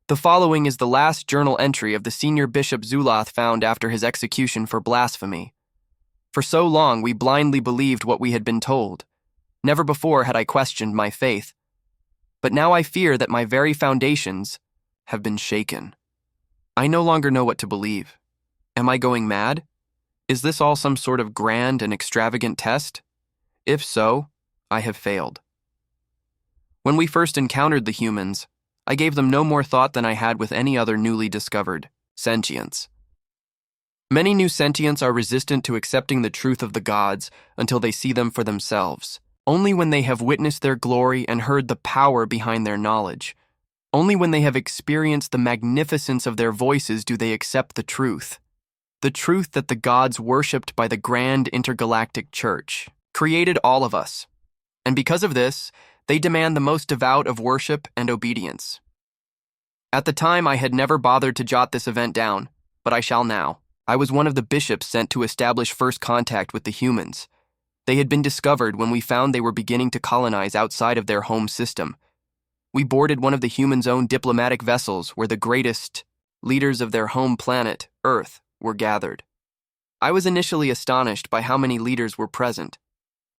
The following is the last journal entry of the senior Bishop Zulath found after his execution for blasphemy. For so long we blindly believed what we had been told. Never before had I questioned my faith. But now I fear that my very foundations have been shaken. I no longer know what to believe. Am I going mad? Is this all some sort of grand and extravagant test? If so, I have failed. When we first encountered the humans, I gave them no more thought than I had with any other newly discovered sentience. Many new sentients are resistant to accepting the truth of the gods until they see them for themselves. Only when they have witnessed their glory and heard the power behind their knowledge, only when they have experienced the magnificence of their voices do they accept the truth that the gods worshipped by the grand intergalactic church created all of us. And because of this, they demand the most devout of worship and obedience. At the time, I had never bothered to jot this event down, but I shall now. I was one of the bishops sent to establish first contact with the humans. They had been discovered when we found they were beginning to colonize outside of their home system. We boarded one of the humans' own diplomatic vessels where the greatest leaders of their home planet, Earth, were gathered. I was initially astonished by how many leaders were present.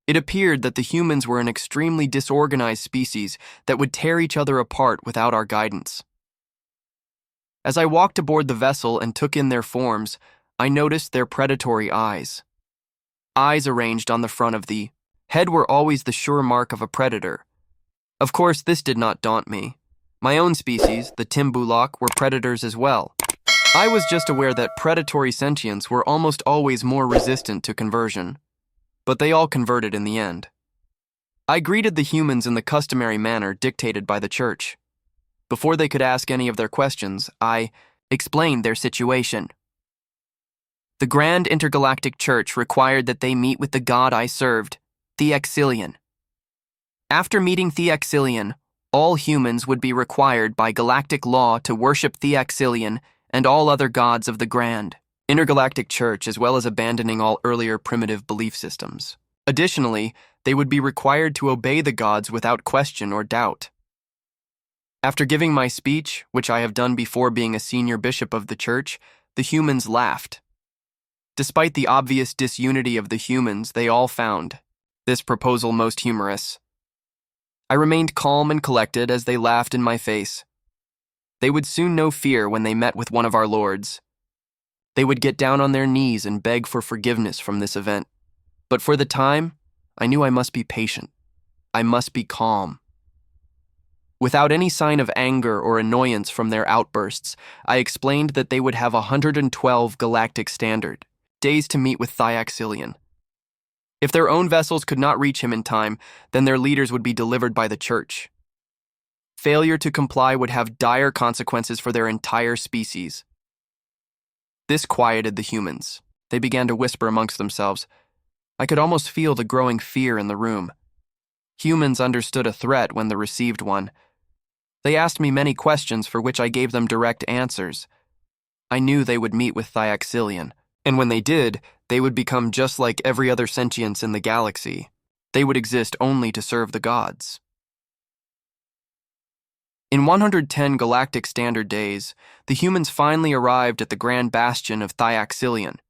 It appeared that the humans were an extremely disorganized species that would tear each other apart without our guidance. As I walked aboard the vessel and took in their forms, I noticed their predatory eyes. Eyes arranged on the front of the head were always the sure mark of a predator. Of course, this did not daunt me. My own species, the Timbulok, were predators as well. I was just aware that predatory sentients were almost always more resistant to conversion. But they all converted in the end. I greeted the humans in the customary manner dictated by the church. Before they could ask any of their questions, I explained their situation. The Grand Intergalactic Church required that they meet with the god I served, Theaxilion. After meeting Theaxilion, all humans would be required by galactic law to worship Theaxilion and all other gods of the Grand Intergalactic Church, as well as abandoning all earlier primitive belief systems. Additionally, they would be required to obey the gods without question or doubt. After giving my speech, which I have done before being a senior bishop of the church, the humans laughed. Despite the obvious disunity of the humans, they all found this proposal most humorous. I remained calm and collected as they laughed in my face. They would soon know fear when they met with one of our lords. They would get down on their knees and beg for forgiveness from this event. But for the time, I knew I must be patient. I must be calm. Without any sign of anger or annoyance from their outbursts, I explained that they would have 112 galactic standard days to meet with Theaxilion. If their own vessels could not reach him in time, then their leaders would be delivered by the church. Failure to comply would have dire consequences for their entire species. This quieted the humans. They began to whisper amongst themselves. I could almost feel the growing fear in the room. Humans understood a threat when they received one. They asked me many questions for which I gave them direct answers. I knew they would meet with Theaxilion, and when they did, they would become just like every other sentience in the galaxy. They would exist only to serve the gods. In 110 galactic standard days, the humans finally arrived at the grand bastion of Theaxilion.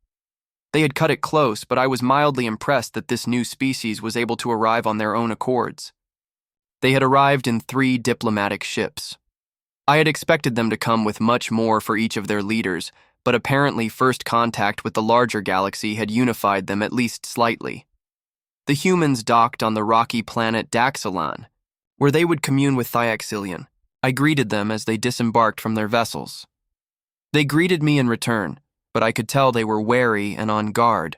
They had cut it close, but I was mildly impressed that this new species was able to arrive on their own accords. They had arrived in 3 diplomatic ships. I had expected them to come with much more for each of their leaders, but apparently first contact with the larger galaxy had unified them at least slightly. The humans docked on the rocky planet Daxilon, where they would commune with Theaxilion. I greeted them as they disembarked from their vessels. They greeted me in return, but I could tell they were wary and on guard.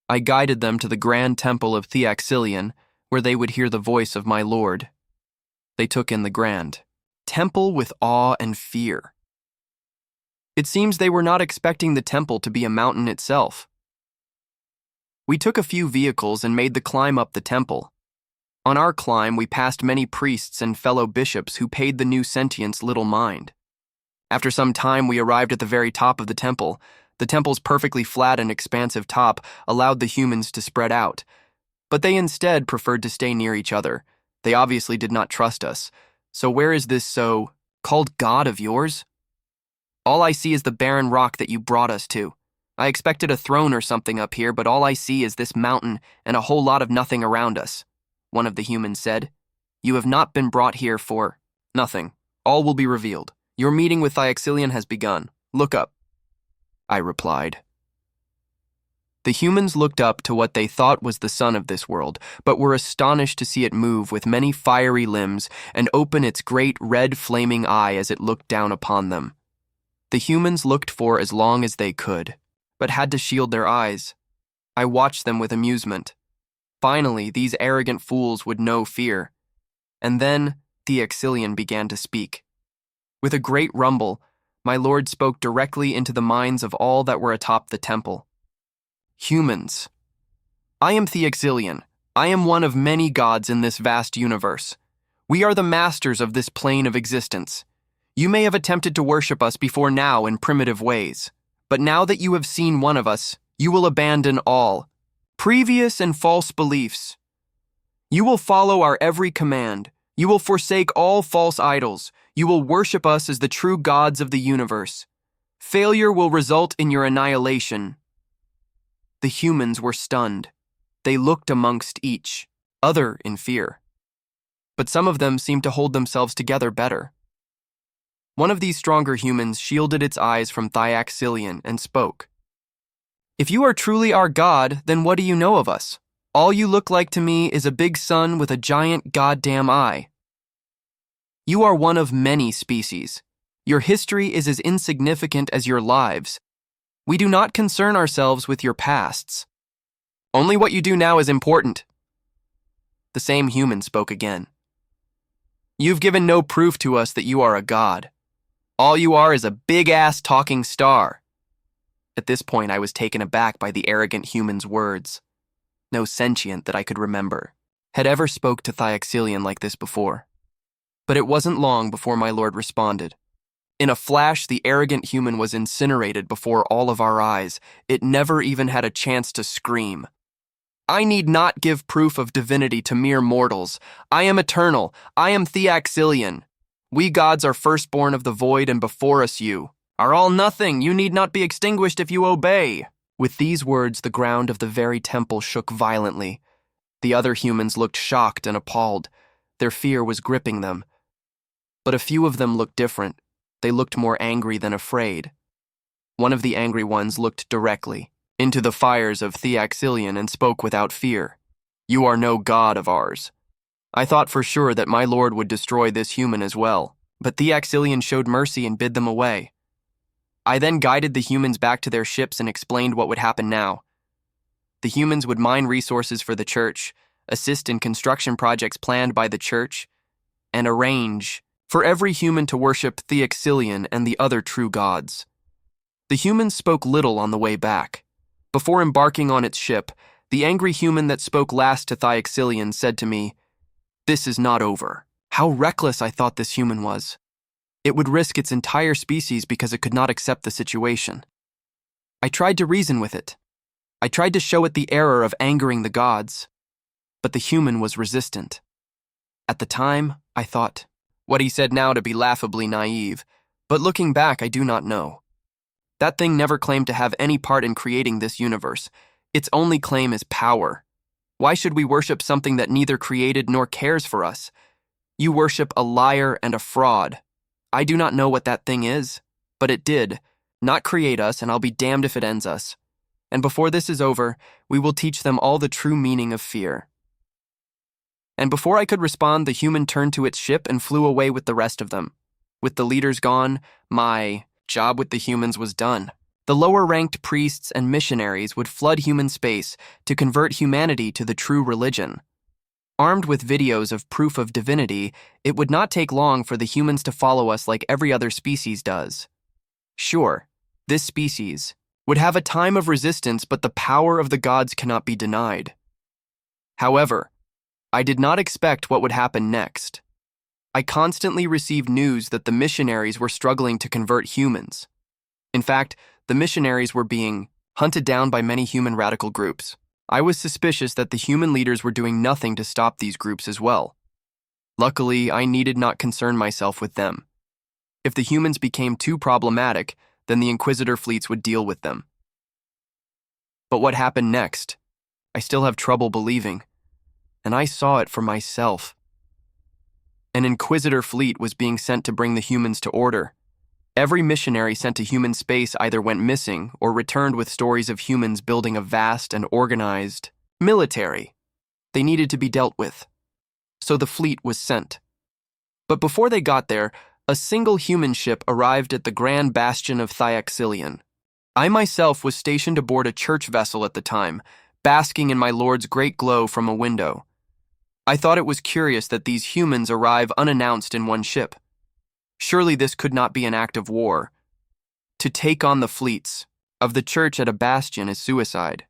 I guided them to the grand temple of Theaxilion, where they would hear the voice of my lord. They took in the grand temple with awe and fear. It seems they were not expecting the temple to be a mountain itself. We took a few vehicles and made the climb up the temple. On our climb, we passed many priests and fellow bishops who paid the new sentients little mind. After some time, we arrived at the very top of the temple. The temple's perfectly flat and expansive top allowed the humans to spread out, but they instead preferred to stay near each other. They obviously did not trust us. So where is this so Called God of yours? All I see is the barren rock that you brought us to. I expected a throne or something up here, but all I see is this mountain and a whole lot of nothing around us," one of the humans said. "You have not been brought here for nothing. All will be revealed. Your meeting with Thyaxilion has begun. Look up," I replied. The humans looked up to what they thought was the sun of this world, but were astonished to see it move with many fiery limbs and open its great red flaming eye as it looked down upon them. The humans looked for as long as they could, but had to shield their eyes. I watched them with amusement. Finally, these arrogant fools would know fear. And then Thyaxilion began to speak. With a great rumble, my lord spoke directly into the minds of all that were atop the temple. "Humans, I am Thyaxilion. I am one of many gods in this vast universe. We are the masters of this plane of existence. You may have attempted to worship us before now in primitive ways, but now that you have seen one of us, you will abandon all previous and false beliefs. You will follow our every command. You will forsake all false idols. You will worship us as the true gods of the universe. Failure will result in your annihilation." The humans were stunned. They looked amongst each other in fear. But some of them seemed to hold themselves together better. One of these stronger humans shielded its eyes from Thyaxilion and spoke. "If you are truly our god, then what do you know of us? All you look like to me is a big sun with a giant goddamn eye. You are one of many species. Your history is as insignificant as your lives. We do not concern ourselves with your pasts. Only what you do now is important." The same human spoke again. "You've given no proof to us that you are a god. All you are is a big-ass talking star." At this point, I was taken aback by the arrogant human's words. No sentient that I could remember had ever spoke to Thyaxilion like this before. But it wasn't long before my lord responded. In a flash, the arrogant human was incinerated before all of our eyes. It never even had a chance to scream. "I need not give proof of divinity to mere mortals. I am eternal. I am Thyaxilion. We gods are firstborn of the void, and before us you are all nothing. You need not be extinguished if you obey." With these words, the ground of the very temple shook violently. The other humans looked shocked and appalled. Their fear was gripping them. But a few of them looked different. They looked more angry than afraid. One of the angry ones looked directly into the fires of Thyaxilion and spoke without fear. "You are no god of ours." I thought for sure that my lord would destroy this human as well, but Thyaxilion showed mercy and bid them away. I then guided the humans back to their ships and explained what would happen now. The humans would mine resources for the church, assist in construction projects planned by the church, and arrange for every human to worship Thyaxilion and the other true gods. The humans spoke little on the way back. Before embarking on its ship, the angry human that spoke last to Thyaxilion said to me, "This is not over." How reckless I thought this human was. It would risk its entire species because it could not accept the situation. I tried to reason with it. I tried to show it the error of angering the gods, but the human was resistant. At the time, I thought what he said now to be laughably naive, but looking back, I do not know. That thing never claimed to have any part in creating this universe. Its only claim is power. Why should we worship something that neither created nor cares for us? You worship a liar and a fraud. I do not know what that thing is, but it did not create us, and I'll be damned if it ends us. And before this is over, we will teach them all the true meaning of fear. And before I could respond, the human turned to its ship and flew away with the rest of them. With the leaders gone, my job with the humans was done. The lower-ranked priests and missionaries would flood human space to convert humanity to the true religion. Armed with videos of proof of divinity, it would not take long for the humans to follow us like every other species does. Sure, this species would have a time of resistance, but the power of the gods cannot be denied. However, I did not expect what would happen next. I constantly received news that the missionaries were struggling to convert humans. In fact, the missionaries were being hunted down by many human radical groups. I was suspicious that the human leaders were doing nothing to stop these groups as well. Luckily, I needed not concern myself with them. If the humans became too problematic, then the Inquisitor fleets would deal with them. But what happened next? I still have trouble believing, and I saw it for myself. An Inquisitor fleet was being sent to bring the humans to order. Every missionary sent to human space either went missing or returned with stories of humans building a vast and organized military. They needed to be dealt with. So the fleet was sent. But before they got there, a single human ship arrived at the grand bastion of Thyaxilion. I myself was stationed aboard a church vessel at the time, basking in my lord's great glow from a window. I thought it was curious that these humans arrive unannounced in one ship. Surely this could not be an act of war. To take on the fleets of the church at a bastion is suicide.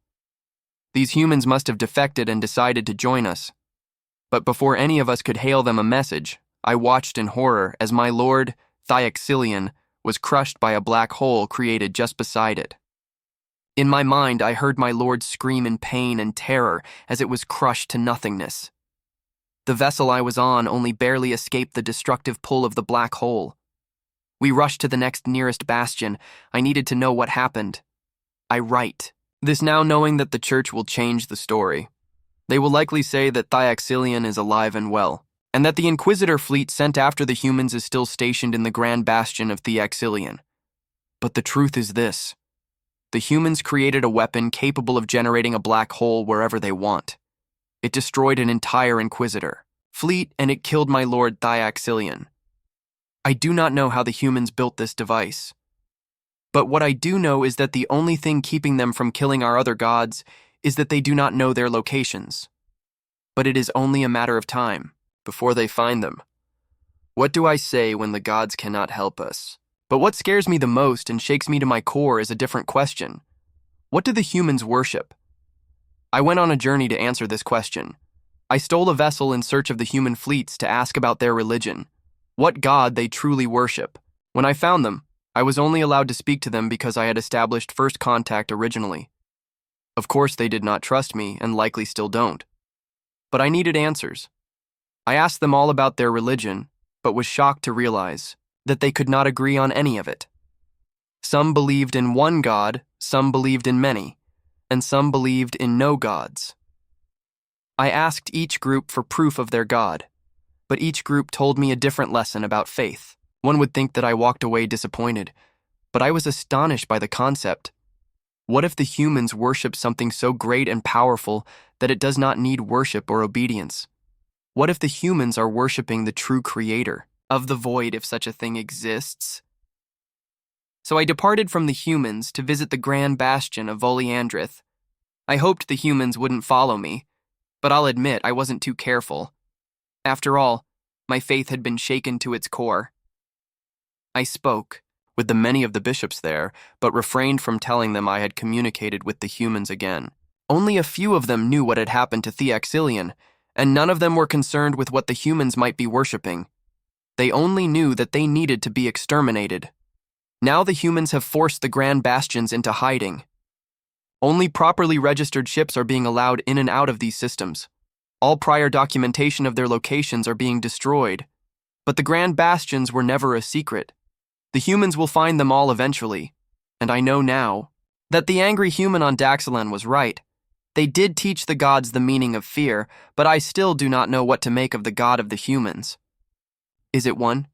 These humans must have defected and decided to join us. But before any of us could hail them a message, I watched in horror as my lord, Thyaxilion, was crushed by a black hole created just beside it. In my mind, I heard my lord scream in pain and terror as it was crushed to nothingness. The vessel I was on only barely escaped the destructive pull of the black hole. We rushed to the next nearest bastion. I needed to know what happened. I write this now knowing that the church will change the story. They will likely say that Thyaxilion is alive and well, and that the Inquisitor fleet sent after the humans is still stationed in the grand bastion of Thyaxilion. But the truth is this. The humans created a weapon capable of generating a black hole wherever they want. It destroyed an entire Inquisitor fleet, and it killed my lord Thyaxilion. I do not know how the humans built this device. But what I do know is that the only thing keeping them from killing our other gods is that they do not know their locations. But it is only a matter of time before they find them. What do I say when the gods cannot help us? But what scares me the most and shakes me to my core is a different question. What do the humans worship? I went on a journey to answer this question. I stole a vessel in search of the human fleets to ask about their religion, what god they truly worship. When I found them, I was only allowed to speak to them because I had established first contact originally. Of course, they did not trust me and likely still don't. But I needed answers. I asked them all about their religion, but was shocked to realize that they could not agree on any of it. Some believed in one god, some believed in many, and some believed in no gods. I asked each group for proof of their god, but each group told me a different lesson about faith. One would think that I walked away disappointed, but I was astonished by the concept. What if the humans worship something so great and powerful that it does not need worship or obedience? What if the humans are worshiping the true creator of the void, if such a thing exists? So I departed from the humans to visit the grand bastion of Voliandrith. I hoped the humans wouldn't follow me, but I'll admit I wasn't too careful. After all, my faith had been shaken to its core. I spoke with the many of the bishops there, but refrained from telling them I had communicated with the humans again. Only a few of them knew what had happened to Thyaxilion, and none of them were concerned with what the humans might be worshipping. They only knew that they needed to be exterminated. Now the humans have forced the grand bastions into hiding. Only properly registered ships are being allowed in and out of these systems. All prior documentation of their locations are being destroyed. But the grand bastions were never a secret. The humans will find them all eventually. And I know now that the angry human on Daxalan was right. They did teach the gods the meaning of fear, but I still do not know what to make of the god of the humans. Is it one?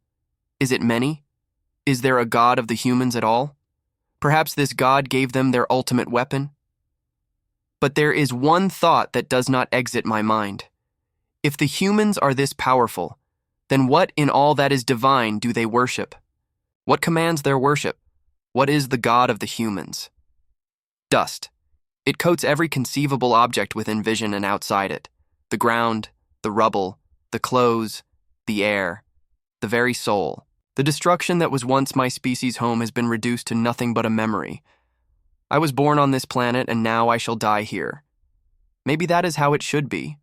Is it many? Is there a god of the humans at all? Perhaps this god gave them their ultimate weapon? But there is one thought that does not exit my mind. If the humans are this powerful, then what in all that is divine do they worship? What commands their worship? What is the god of the humans? Dust. It coats every conceivable object within vision and outside it. The ground, the rubble, the clothes, the air, the very soul. The destruction that was once my species' home has been reduced to nothing but a memory. I was born on this planet and now I shall die here. Maybe that is how it should be.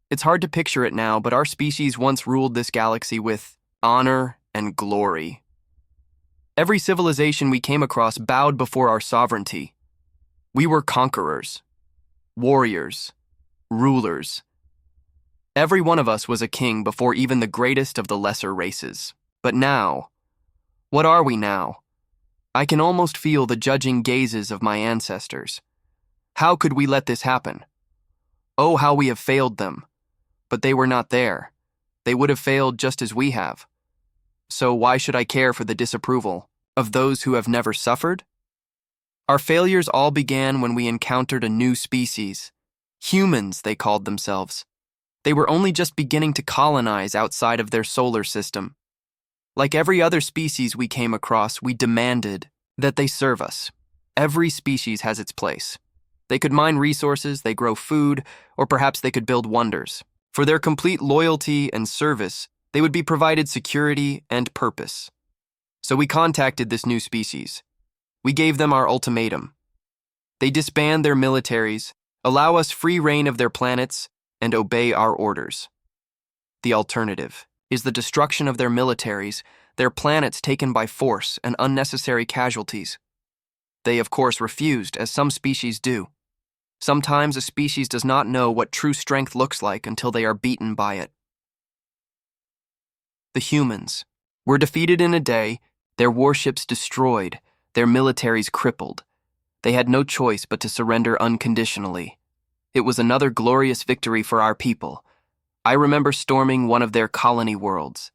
It's hard to picture it now, but our species once ruled this galaxy with honor and glory. Every civilization we came across bowed before our sovereignty. We were conquerors, warriors, rulers. Every one of us was a king before even the greatest of the lesser races. But now, What are we now? I can almost feel the judging gazes of my ancestors. How could we let this happen? Oh, how we have failed them. But they were not there. They would have failed just as we have. So why should I care for the disapproval of those who have never suffered? Our failures all began when we encountered a new species. Humans, they called themselves. They were only just beginning to colonize outside of their solar system. Like every other species we came across, we demanded that they serve us. Every species has its place. They could mine resources, they grow food, or perhaps they could build wonders. For their complete loyalty and service, they would be provided security and purpose. So we contacted this new species. We gave them our ultimatum. They disband their militaries, allow us free reign of their planets, and obey our orders. The alternative is the destruction of their militaries, their planets taken by force and unnecessary casualties. They, of course, refused, as some species do. Sometimes a species does not know what true strength looks like until they are beaten by it. The humans were defeated in a day, their warships destroyed, their militaries crippled. They had no choice but to surrender unconditionally. It was another glorious victory for our people. I remember storming one of their colony worlds.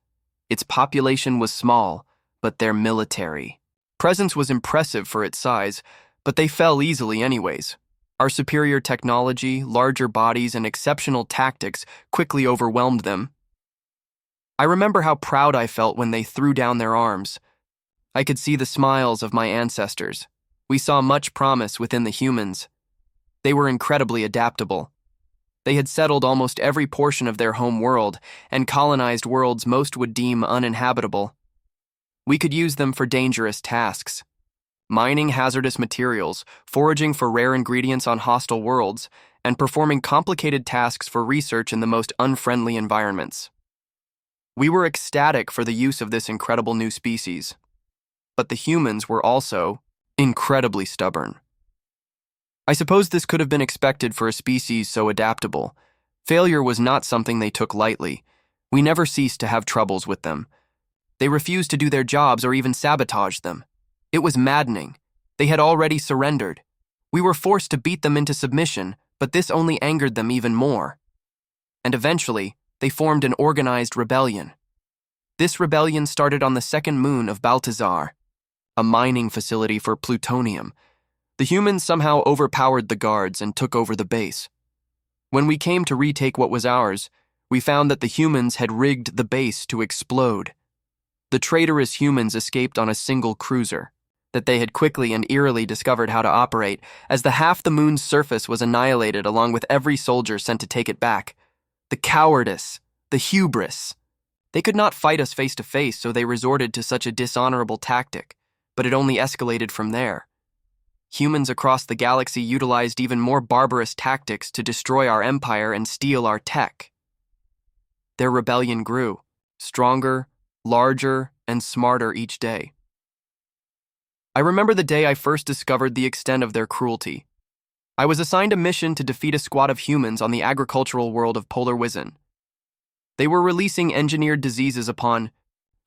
Its population was small, but their military presence was impressive for its size, but they fell easily anyways. Our superior technology, larger bodies, and exceptional tactics quickly overwhelmed them. I remember how proud I felt when they threw down their arms. I could see the smiles of my ancestors. We saw much promise within the humans. They were incredibly adaptable. They had settled almost every portion of their home world and colonized worlds most would deem uninhabitable. We could use them for dangerous tasks. Mining hazardous materials, foraging for rare ingredients on hostile worlds, and performing complicated tasks for research in the most unfriendly environments. We were ecstatic for the use of this incredible new species. But the humans were also incredibly stubborn. I suppose this could have been expected for a species so adaptable. Failure was not something they took lightly. We never ceased to have troubles with them. They refused to do their jobs or even sabotaged them. It was maddening. They had already surrendered. We were forced to beat them into submission, but this only angered them even more. And eventually, they formed an organized rebellion. This rebellion started on the second moon of Baltazar, a mining facility for plutonium. The humans somehow overpowered the guards and took over the base. When we came to retake what was ours, we found that the humans had rigged the base to explode. The traitorous humans escaped on a single cruiser that they had quickly and eerily discovered how to operate, as the half the moon's surface was annihilated along with every soldier sent to take it back. The cowardice, the hubris. They could not fight us face to face, so they resorted to such a dishonorable tactic, but it only escalated from there. Humans across the galaxy utilized even more barbarous tactics to destroy our empire and steal our tech. Their rebellion grew, stronger, larger, and smarter each day. I remember the day I first discovered the extent of their cruelty. I was assigned a mission to defeat a squad of humans on the agricultural world of Polar Wizen. They were releasing engineered diseases upon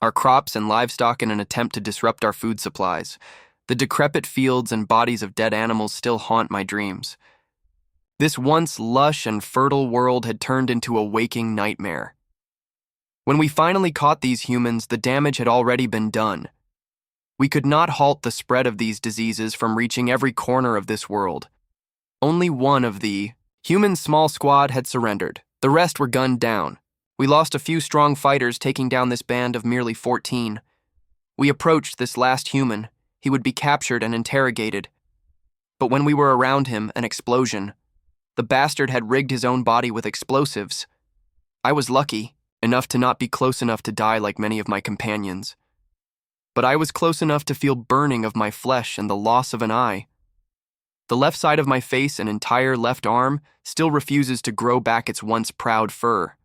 our crops and livestock in an attempt to disrupt our food supplies. The decrepit fields and bodies of dead animals still haunt my dreams. This once lush and fertile world had turned into a waking nightmare. When we finally caught these humans, the damage had already been done. We could not halt the spread of these diseases from reaching every corner of this world. Only one of the human small squad had surrendered. The rest were gunned down. We lost a few strong fighters taking down this band of merely 14. We approached this last human. He would be captured and interrogated. But when we were around him, an explosion. The bastard had rigged his own body with explosives. I was lucky, enough to not be close enough to die like many of my companions. But I was close enough to feel burning of my flesh and the loss of an eye. The left side of my face and entire left arm still refuses to grow back its once proud fur.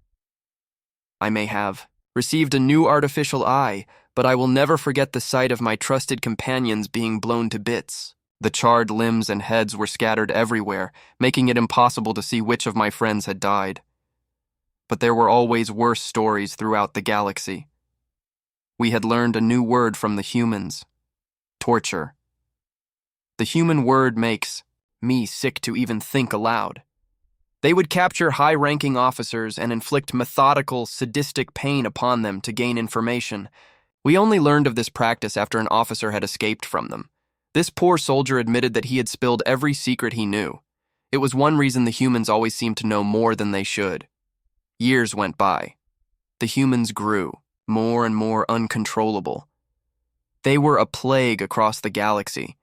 I may have received a new artificial eye, but I will never forget the sight of my trusted companions being blown to bits. The charred limbs and heads were scattered everywhere, making it impossible to see which of my friends had died. But there were always worse stories throughout the galaxy. We had learned a new word from the humans: torture. The human word makes me sick to even think aloud. They would capture high-ranking officers and inflict methodical, sadistic pain upon them to gain information. We only learned of this practice after an officer had escaped from them. This poor soldier admitted that he had spilled every secret he knew. It was one reason the humans always seemed to know more than they should. Years went by. The humans grew, more and more uncontrollable. They were a plague across the galaxy.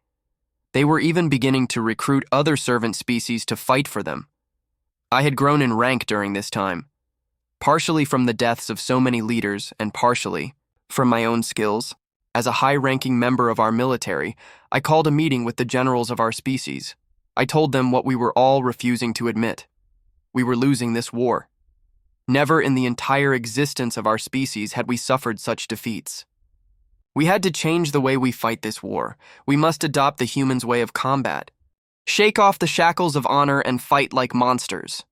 They were even beginning to recruit other servant species to fight for them. I had grown in rank during this time, partially from the deaths of so many leaders and partially from my own skills. As a high-ranking member of our military, I called a meeting with the generals of our species. I told them what we were all refusing to admit. We were losing this war. Never in the entire existence of our species had we suffered such defeats. We had to change the way we fight this war. We must adopt the humans' way of combat. Shake off the shackles of honor and fight like monsters.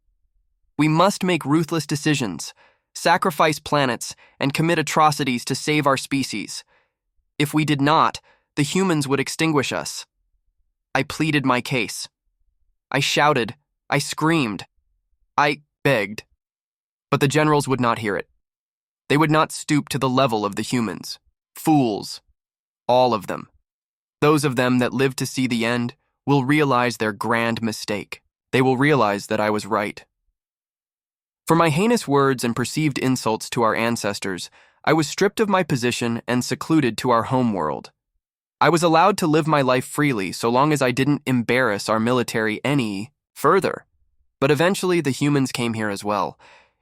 We must make ruthless decisions, sacrifice planets, and commit atrocities to save our species. If we did not, the humans would extinguish us. I pleaded my case. I shouted. I screamed. I begged. But the generals would not hear it. They would not stoop to the level of the humans. Fools. All of them. Those of them that live to see the end will realize their grand mistake. They will realize that I was right. For my heinous words and perceived insults to our ancestors, I was stripped of my position and secluded to our home world. I was allowed to live my life freely so long as I didn't embarrass our military any further. But eventually the humans came here as well.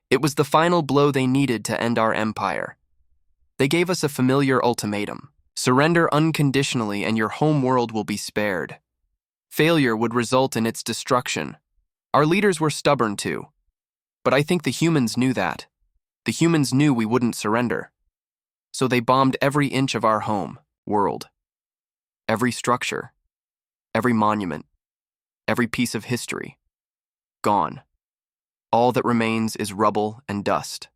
It was the final blow they needed to end our empire. They gave us a familiar ultimatum: surrender unconditionally and your home world will be spared. Failure would result in its destruction. Our leaders were stubborn too. But I think the humans knew that. The humans knew we wouldn't surrender. So they bombed every inch of our home world. Every structure, every monument, every piece of history. Gone. All that remains is rubble and dust.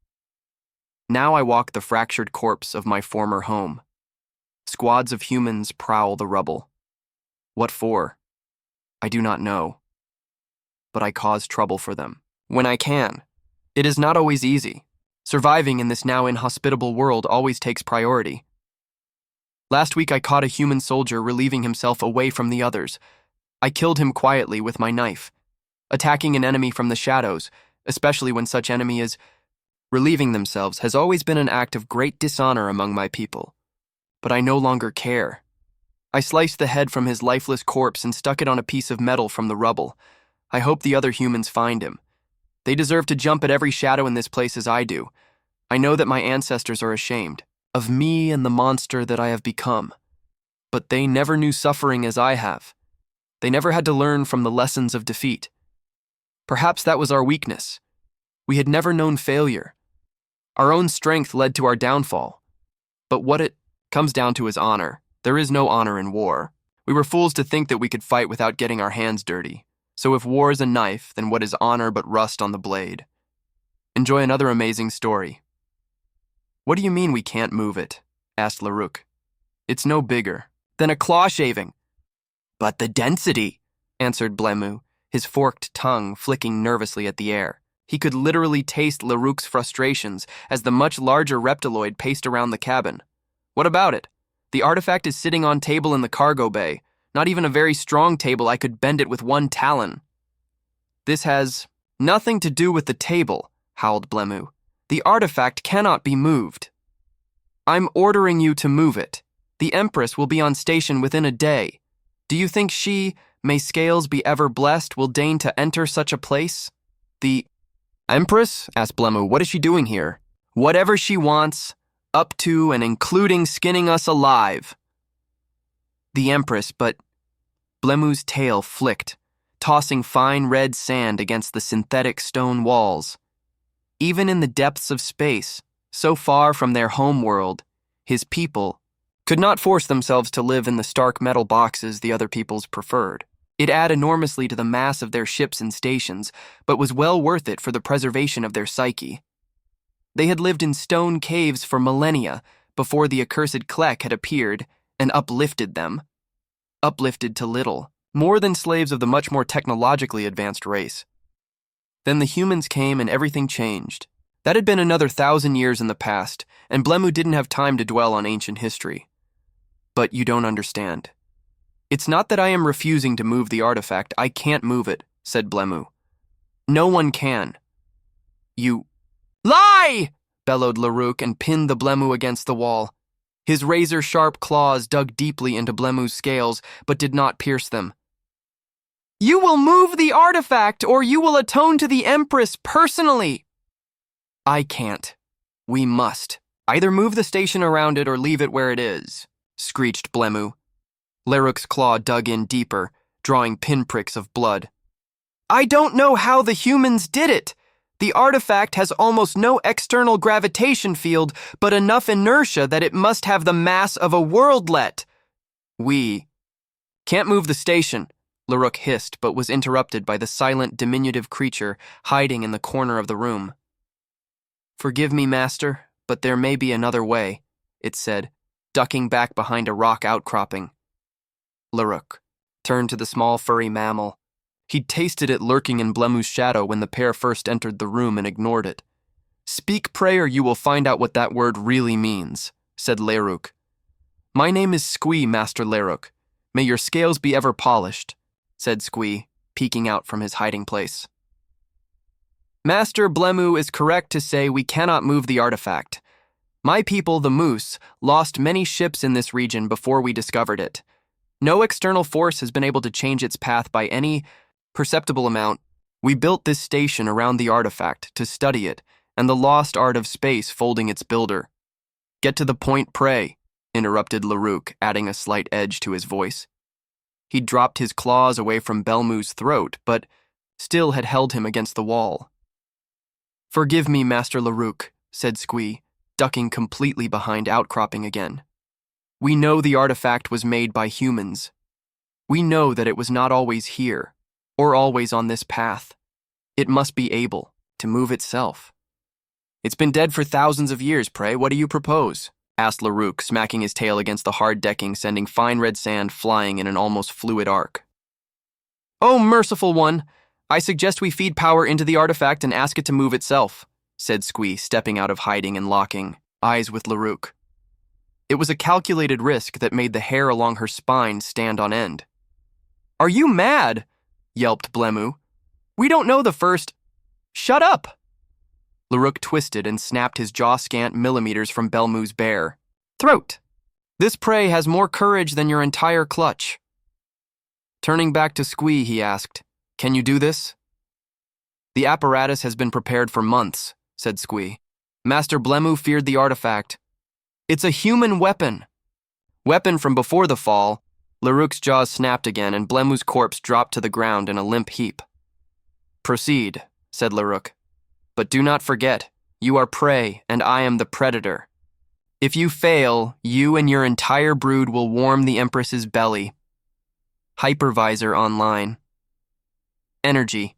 Now I walk the fractured corpse of my former home. Squads of humans prowl the rubble. What for? I do not know. But I cause trouble for them. When I can. It is not always easy. Surviving in this now inhospitable world always takes priority. Last week I caught a human soldier relieving himself away from the others. I killed him quietly with my knife. Attacking an enemy from the shadows, especially when such enemy is relieving themselves, has always been an act of great dishonor among my people. But I no longer care. I sliced the head from his lifeless corpse and stuck it on a piece of metal from the rubble. I hope the other humans find him. They deserve to jump at every shadow in this place as I do. I know that my ancestors are ashamed of me and the monster that I have become. But they never knew suffering as I have. They never had to learn from the lessons of defeat. Perhaps that was our weakness. We had never known failure. Our own strength led to our downfall. But what it comes down to is honor. There is no honor in war. We were fools to think that we could fight without getting our hands dirty. So if war is a knife, then what is honor but rust on the blade? Enjoy another amazing story. What do you mean we can't move it? Asked Larouk. It's no bigger than a claw shaving. But the density, answered Blemu, his forked tongue flicking nervously at the air. He could literally taste Larouk's frustrations as the much larger reptiloid paced around the cabin. What about it? The artifact is sitting on table in the cargo bay. Not even a very strong table. I could bend it with one talon. This has nothing to do with the table, howled Blemu. The artifact cannot be moved. I'm ordering you to move it. The Empress will be on station within a day. Do you think she, may scales be ever blessed, will deign to enter such a place? The Empress? Asked Blemu. What is she doing here? Whatever she wants, up to and including skinning us alive. The Empress, but Blemu's tail flicked, tossing fine red sand against the synthetic stone walls. Even in the depths of space, so far from their home world, his people could not force themselves to live in the stark metal boxes the other peoples preferred. It added enormously to the mass of their ships and stations, but was well worth it for the preservation of their psyche. They had lived in stone caves for millennia, before the accursed Klek had appeared and uplifted them. Uplifted to little, more than slaves of the much more technologically advanced race. Then the humans came and everything changed. That had been another 1,000 years in the past, and Blemu didn't have time to dwell on ancient history. But you don't understand. It's not that I am refusing to move the artifact. I can't move it, said Blemu. No one can. You lie! Bellowed Laruk and pinned the Blemu against the wall. His razor-sharp claws dug deeply into Blemu's scales, but did not pierce them. You will move the artifact, or you will atone to the Empress personally. I can't. We must. Either move the station around it or leave it where it is, screeched Blemu. Laruk's claw dug in deeper, drawing pinpricks of blood. I don't know how the humans did it. The artifact has almost no external gravitation field, but enough inertia that it must have the mass of a worldlet. We can't move the station, Laruk hissed, but was interrupted by the silent, diminutive creature hiding in the corner of the room. Forgive me, Master, but there may be another way, it said, ducking back behind a rock outcropping. Laruk turned to the small furry mammal. He'd tasted it lurking in Blemu's shadow when the pair first entered the room and ignored it. Speak, pray, or you will find out what that word really means, said Laruk. My name is Squee, Master Laruk. May your scales be ever polished, said Squee, peeking out from his hiding place. Master Blemu is correct to say we cannot move the artifact. My people, the Moose, lost many ships in this region before we discovered it. No external force has been able to change its path by any perceptible amount. We built this station around the artifact to study it and the lost art of space folding its builder. Get to the point, pray, interrupted Laruk, adding a slight edge to his voice. He'd dropped his claws away from Belmu's throat, but still had held him against the wall. Forgive me, Master Laruk, said Squee, ducking completely behind outcropping again. We know the artifact was made by humans. We know that it was not always here, or always on this path. It must be able to move itself. It's been dead for thousands of years, pray. What do you propose? Asked Laruk, smacking his tail against the hard decking, sending fine red sand flying in an almost fluid arc. Oh, merciful one! I suggest we feed power into the artifact and ask it to move itself, said Squee, stepping out of hiding and locking eyes with Laruk. It was a calculated risk that made the hair along her spine stand on end. Are you mad? Yelped Blemu. We don't know the first. Shut up! Laruk twisted and snapped his jaw scant millimeters from Belmu's bare throat. This prey has more courage than your entire clutch. Turning back to Squee, he asked, Can you do this? The apparatus has been prepared for months, said Squee. Master Blemu feared the artifact. It's a human weapon. Weapon from before the fall. Laruk's jaws snapped again and Blemu's corpse dropped to the ground in a limp heap. Proceed, said Laruk. But do not forget, you are prey and I am the predator. If you fail, you and your entire brood will warm the Empress's belly. Hypervisor online. Energy.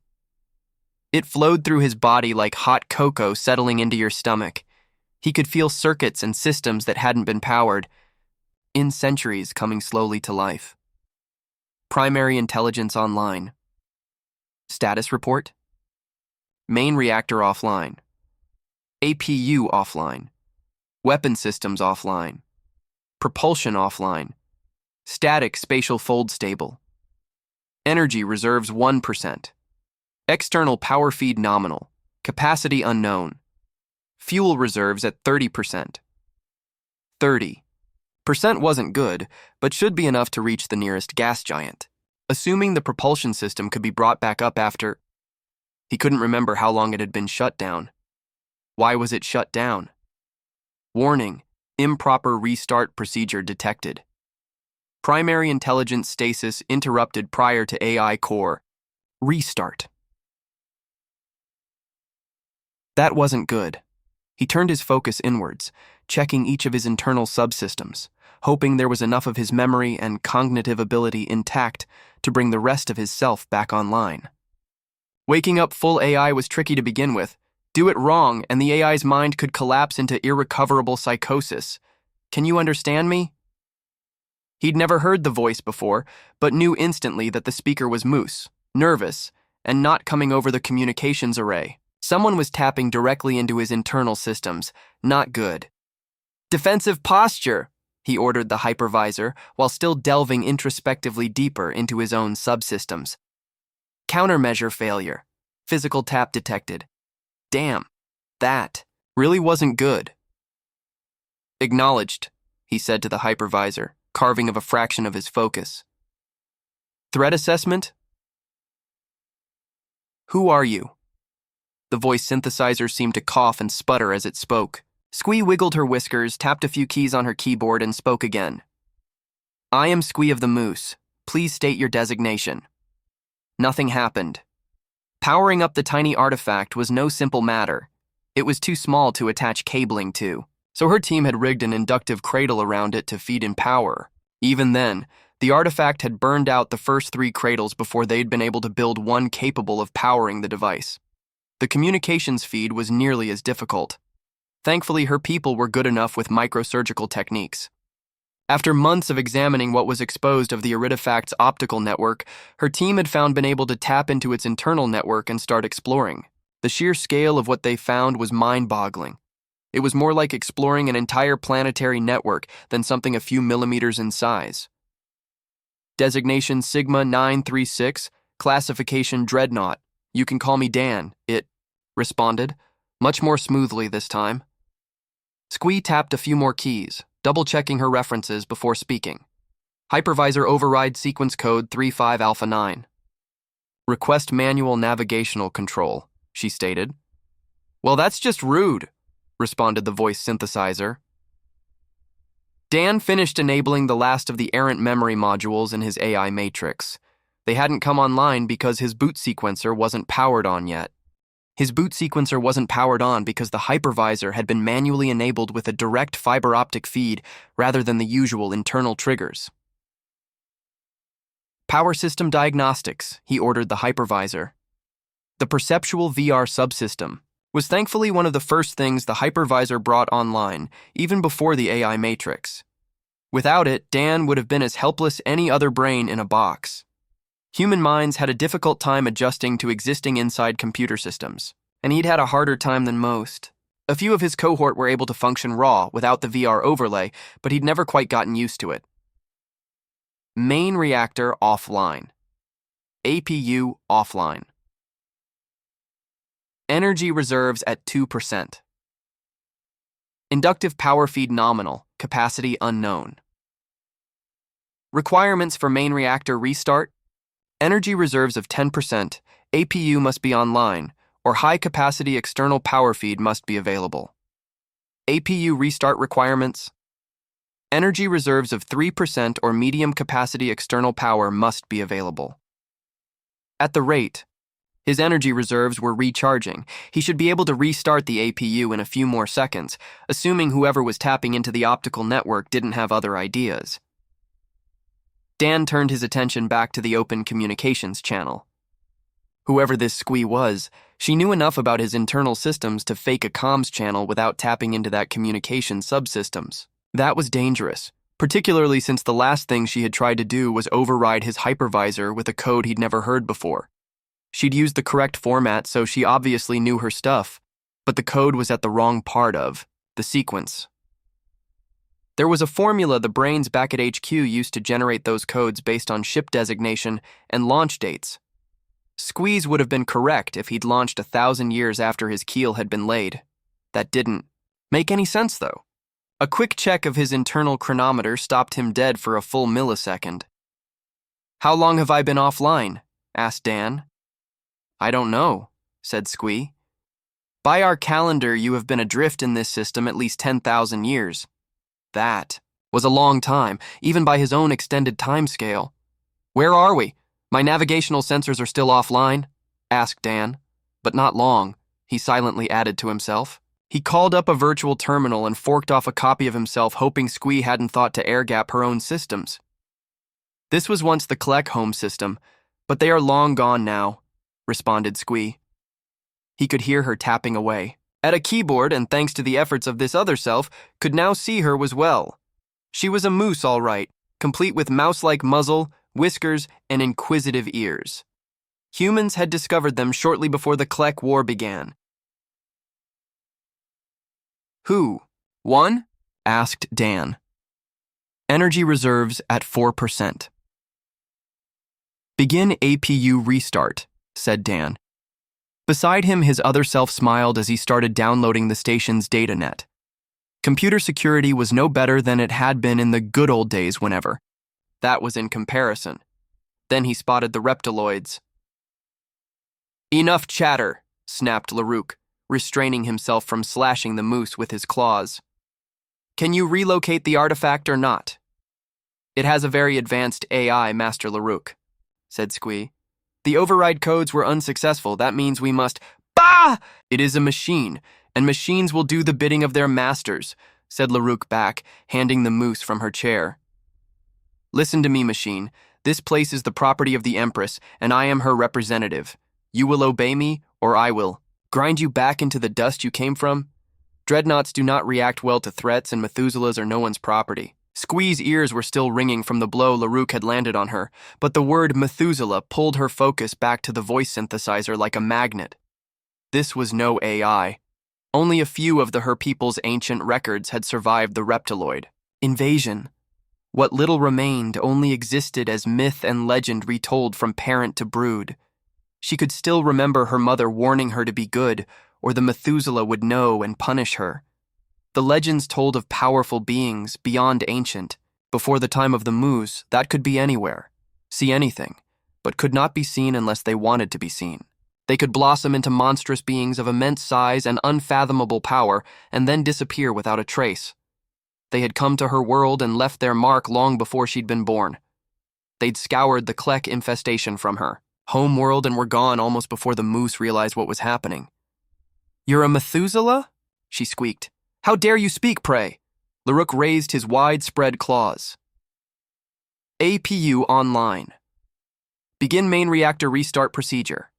It flowed through his body like hot cocoa settling into your stomach. He could feel circuits and systems that hadn't been powered, in centuries coming slowly to life. Primary intelligence online. Status report. Main reactor offline. APU offline. Weapon systems offline. Propulsion offline. Static spatial fold stable. Energy reserves 1%. External power feed nominal. Capacity unknown. Fuel reserves at 30%. 30% wasn't good, but should be enough to reach the nearest gas giant, assuming the propulsion system could be brought back up after. He couldn't remember how long it had been shut down. Why was it shut down? Warning, improper restart procedure detected. Primary intelligence stasis interrupted prior to AI core. Restart. That wasn't good. He turned his focus inwards, checking each of his internal subsystems, hoping there was enough of his memory and cognitive ability intact to bring the rest of his self back online. Waking up full AI was tricky to begin with. Do it wrong, and the AI's mind could collapse into irrecoverable psychosis. Can you understand me? He'd never heard the voice before, but knew instantly that the speaker was Moose, nervous, and not coming over the communications array. Someone was tapping directly into his internal systems. Not good. Defensive posture, he ordered the hypervisor, while still delving introspectively deeper into his own subsystems. Countermeasure failure. Physical tap detected. Damn, that really wasn't good. Acknowledged, he said to the hypervisor, carving of a fraction of his focus. Threat assessment? Who are you? The voice synthesizer seemed to cough and sputter as it spoke. Squee wiggled her whiskers, tapped a few keys on her keyboard, and spoke again. I am Squee of the Moose. Please state your designation. Nothing happened. Powering up the tiny artifact was no simple matter. It was too small to attach cabling to, so her team had rigged an inductive cradle around it to feed in power. Even then, the artifact had burned out the first 3 cradles before they'd been able to build one capable of powering the device. The communications feed was nearly as difficult. Thankfully, her people were good enough with microsurgical techniques. After months of examining what was exposed of the artifact's optical network, her team had been able to tap into its internal network and start exploring. The sheer scale of what they found was mind-boggling. It was more like exploring an entire planetary network than something a few millimeters in size. Designation Sigma 936, classification Dreadnought. You can call me Dan, it responded, much more smoothly this time. Squee tapped a few more keys, double-checking her references before speaking. Hypervisor override sequence code 35 Alpha 9. Request manual navigational control, she stated. Well, that's just rude, responded the voice synthesizer. Dan finished enabling the last of the errant memory modules in his AI matrix. They hadn't come online because his boot sequencer wasn't powered on yet. His boot sequencer wasn't powered on because the hypervisor had been manually enabled with a direct fiber optic feed rather than the usual internal triggers. Power system diagnostics, he ordered the hypervisor. The perceptual VR subsystem was thankfully one of the first things the hypervisor brought online, even before the AI matrix. Without it, Dan would have been as helpless any other brain in a box. Human minds had a difficult time adjusting to existing inside computer systems, and he'd had a harder time than most. A few of his cohort were able to function raw without the VR overlay, but he'd never quite gotten used to it. Main reactor offline. APU offline. Energy reserves at 2%. Inductive power feed nominal, capacity unknown. Requirements for main reactor restart. Energy reserves of 10%, APU must be online, or high-capacity external power feed must be available. APU restart requirements. Energy reserves of 3% or medium-capacity external power must be available. At the rate his energy reserves were recharging, he should be able to restart the APU in a few more seconds, assuming whoever was tapping into the optical network didn't have other ideas. Dan turned his attention back to the open communications channel. Whoever this Squee was, she knew enough about his internal systems to fake a comms channel without tapping into that communication subsystems. That was dangerous, particularly since the last thing she had tried to do was override his hypervisor with a code he'd never heard before. She'd used the correct format, so she obviously knew her stuff, but the code was at the wrong part of the sequence. There was a formula the brains back at HQ used to generate those codes based on ship designation and launch dates. Squeeze would have been correct if he'd launched 1,000 years after his keel had been laid. That didn't make any sense, though. A quick check of his internal chronometer stopped him dead for a full millisecond. How long have I been offline? Asked Dan. I don't know, said Squee. By our calendar, you have been adrift in this system at least 10,000 years. That was a long time, even by his own extended timescale. Where are we? My navigational sensors are still offline? Asked Dan. But not long, he silently added to himself. He called up a virtual terminal and forked off a copy of himself, hoping Squee hadn't thought to air-gap her own systems. This was once the Collect Home system, but they are long gone now, responded Squee. He could hear her tapping away at a keyboard, and thanks to the efforts of this other self, could now see her was well. She was a moose, all right, complete with mouse-like muzzle, whiskers, and inquisitive ears. Humans had discovered them shortly before the Klek War began. Who? Won? Asked Dan. Energy reserves at 4%. Begin APU restart, said Dan. Beside him, his other self smiled as he started downloading the station's datanet. Computer security was no better than it had been in the good old days whenever. That was in comparison. Then he spotted the reptiloids. Enough chatter, snapped Larouk, restraining himself from slashing the moose with his claws. Can you relocate the artifact or not? It has a very advanced AI, Master Larouk, said Squee. The override codes were unsuccessful. That means we must... Bah! It is a machine, and machines will do the bidding of their masters, said Larouk back, handing the moose from her chair. Listen to me, machine. This place is the property of the Empress, and I am her representative. You will obey me, or I will grind you back into the dust you came from. Dreadnoughts do not react well to threats, and Methuselahs are no one's property. Squee's ears were still ringing from the blow Larouk had landed on her, but the word Methuselah pulled her focus back to the voice synthesizer like a magnet. This was no AI. Only a few of her people's ancient records had survived the reptiloid invasion. What little remained only existed as myth and legend retold from parent to brood. She could still remember her mother warning her to be good, or the Methuselah would know and punish her. The legends told of powerful beings beyond ancient. Before the time of the moose, that could be anywhere, see anything, but could not be seen unless they wanted to be seen. They could blossom into monstrous beings of immense size and unfathomable power, and then disappear without a trace. They had come to her world and left their mark long before she'd been born. They'd scoured the Klek infestation from her home world and were gone almost before the moose realized what was happening. You're a Methuselah? She squeaked. How dare you speak, pray? Larouk raised his wide-spread claws. APU online. Begin main reactor restart procedure.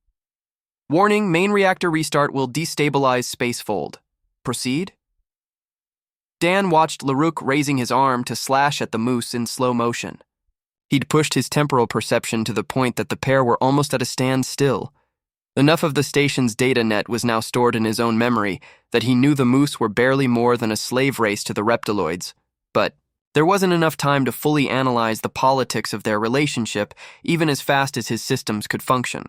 Warning, main reactor restart will destabilize spacefold. Proceed? Dan watched Larouk raising his arm to slash at the moose in slow motion. He'd pushed his temporal perception to the point that the pair were almost at a standstill. Enough of the station's data net was now stored in his own memory that he knew the moose were barely more than a slave race to the reptiloids, but there wasn't enough time to fully analyze the politics of their relationship, even as fast as his systems could function.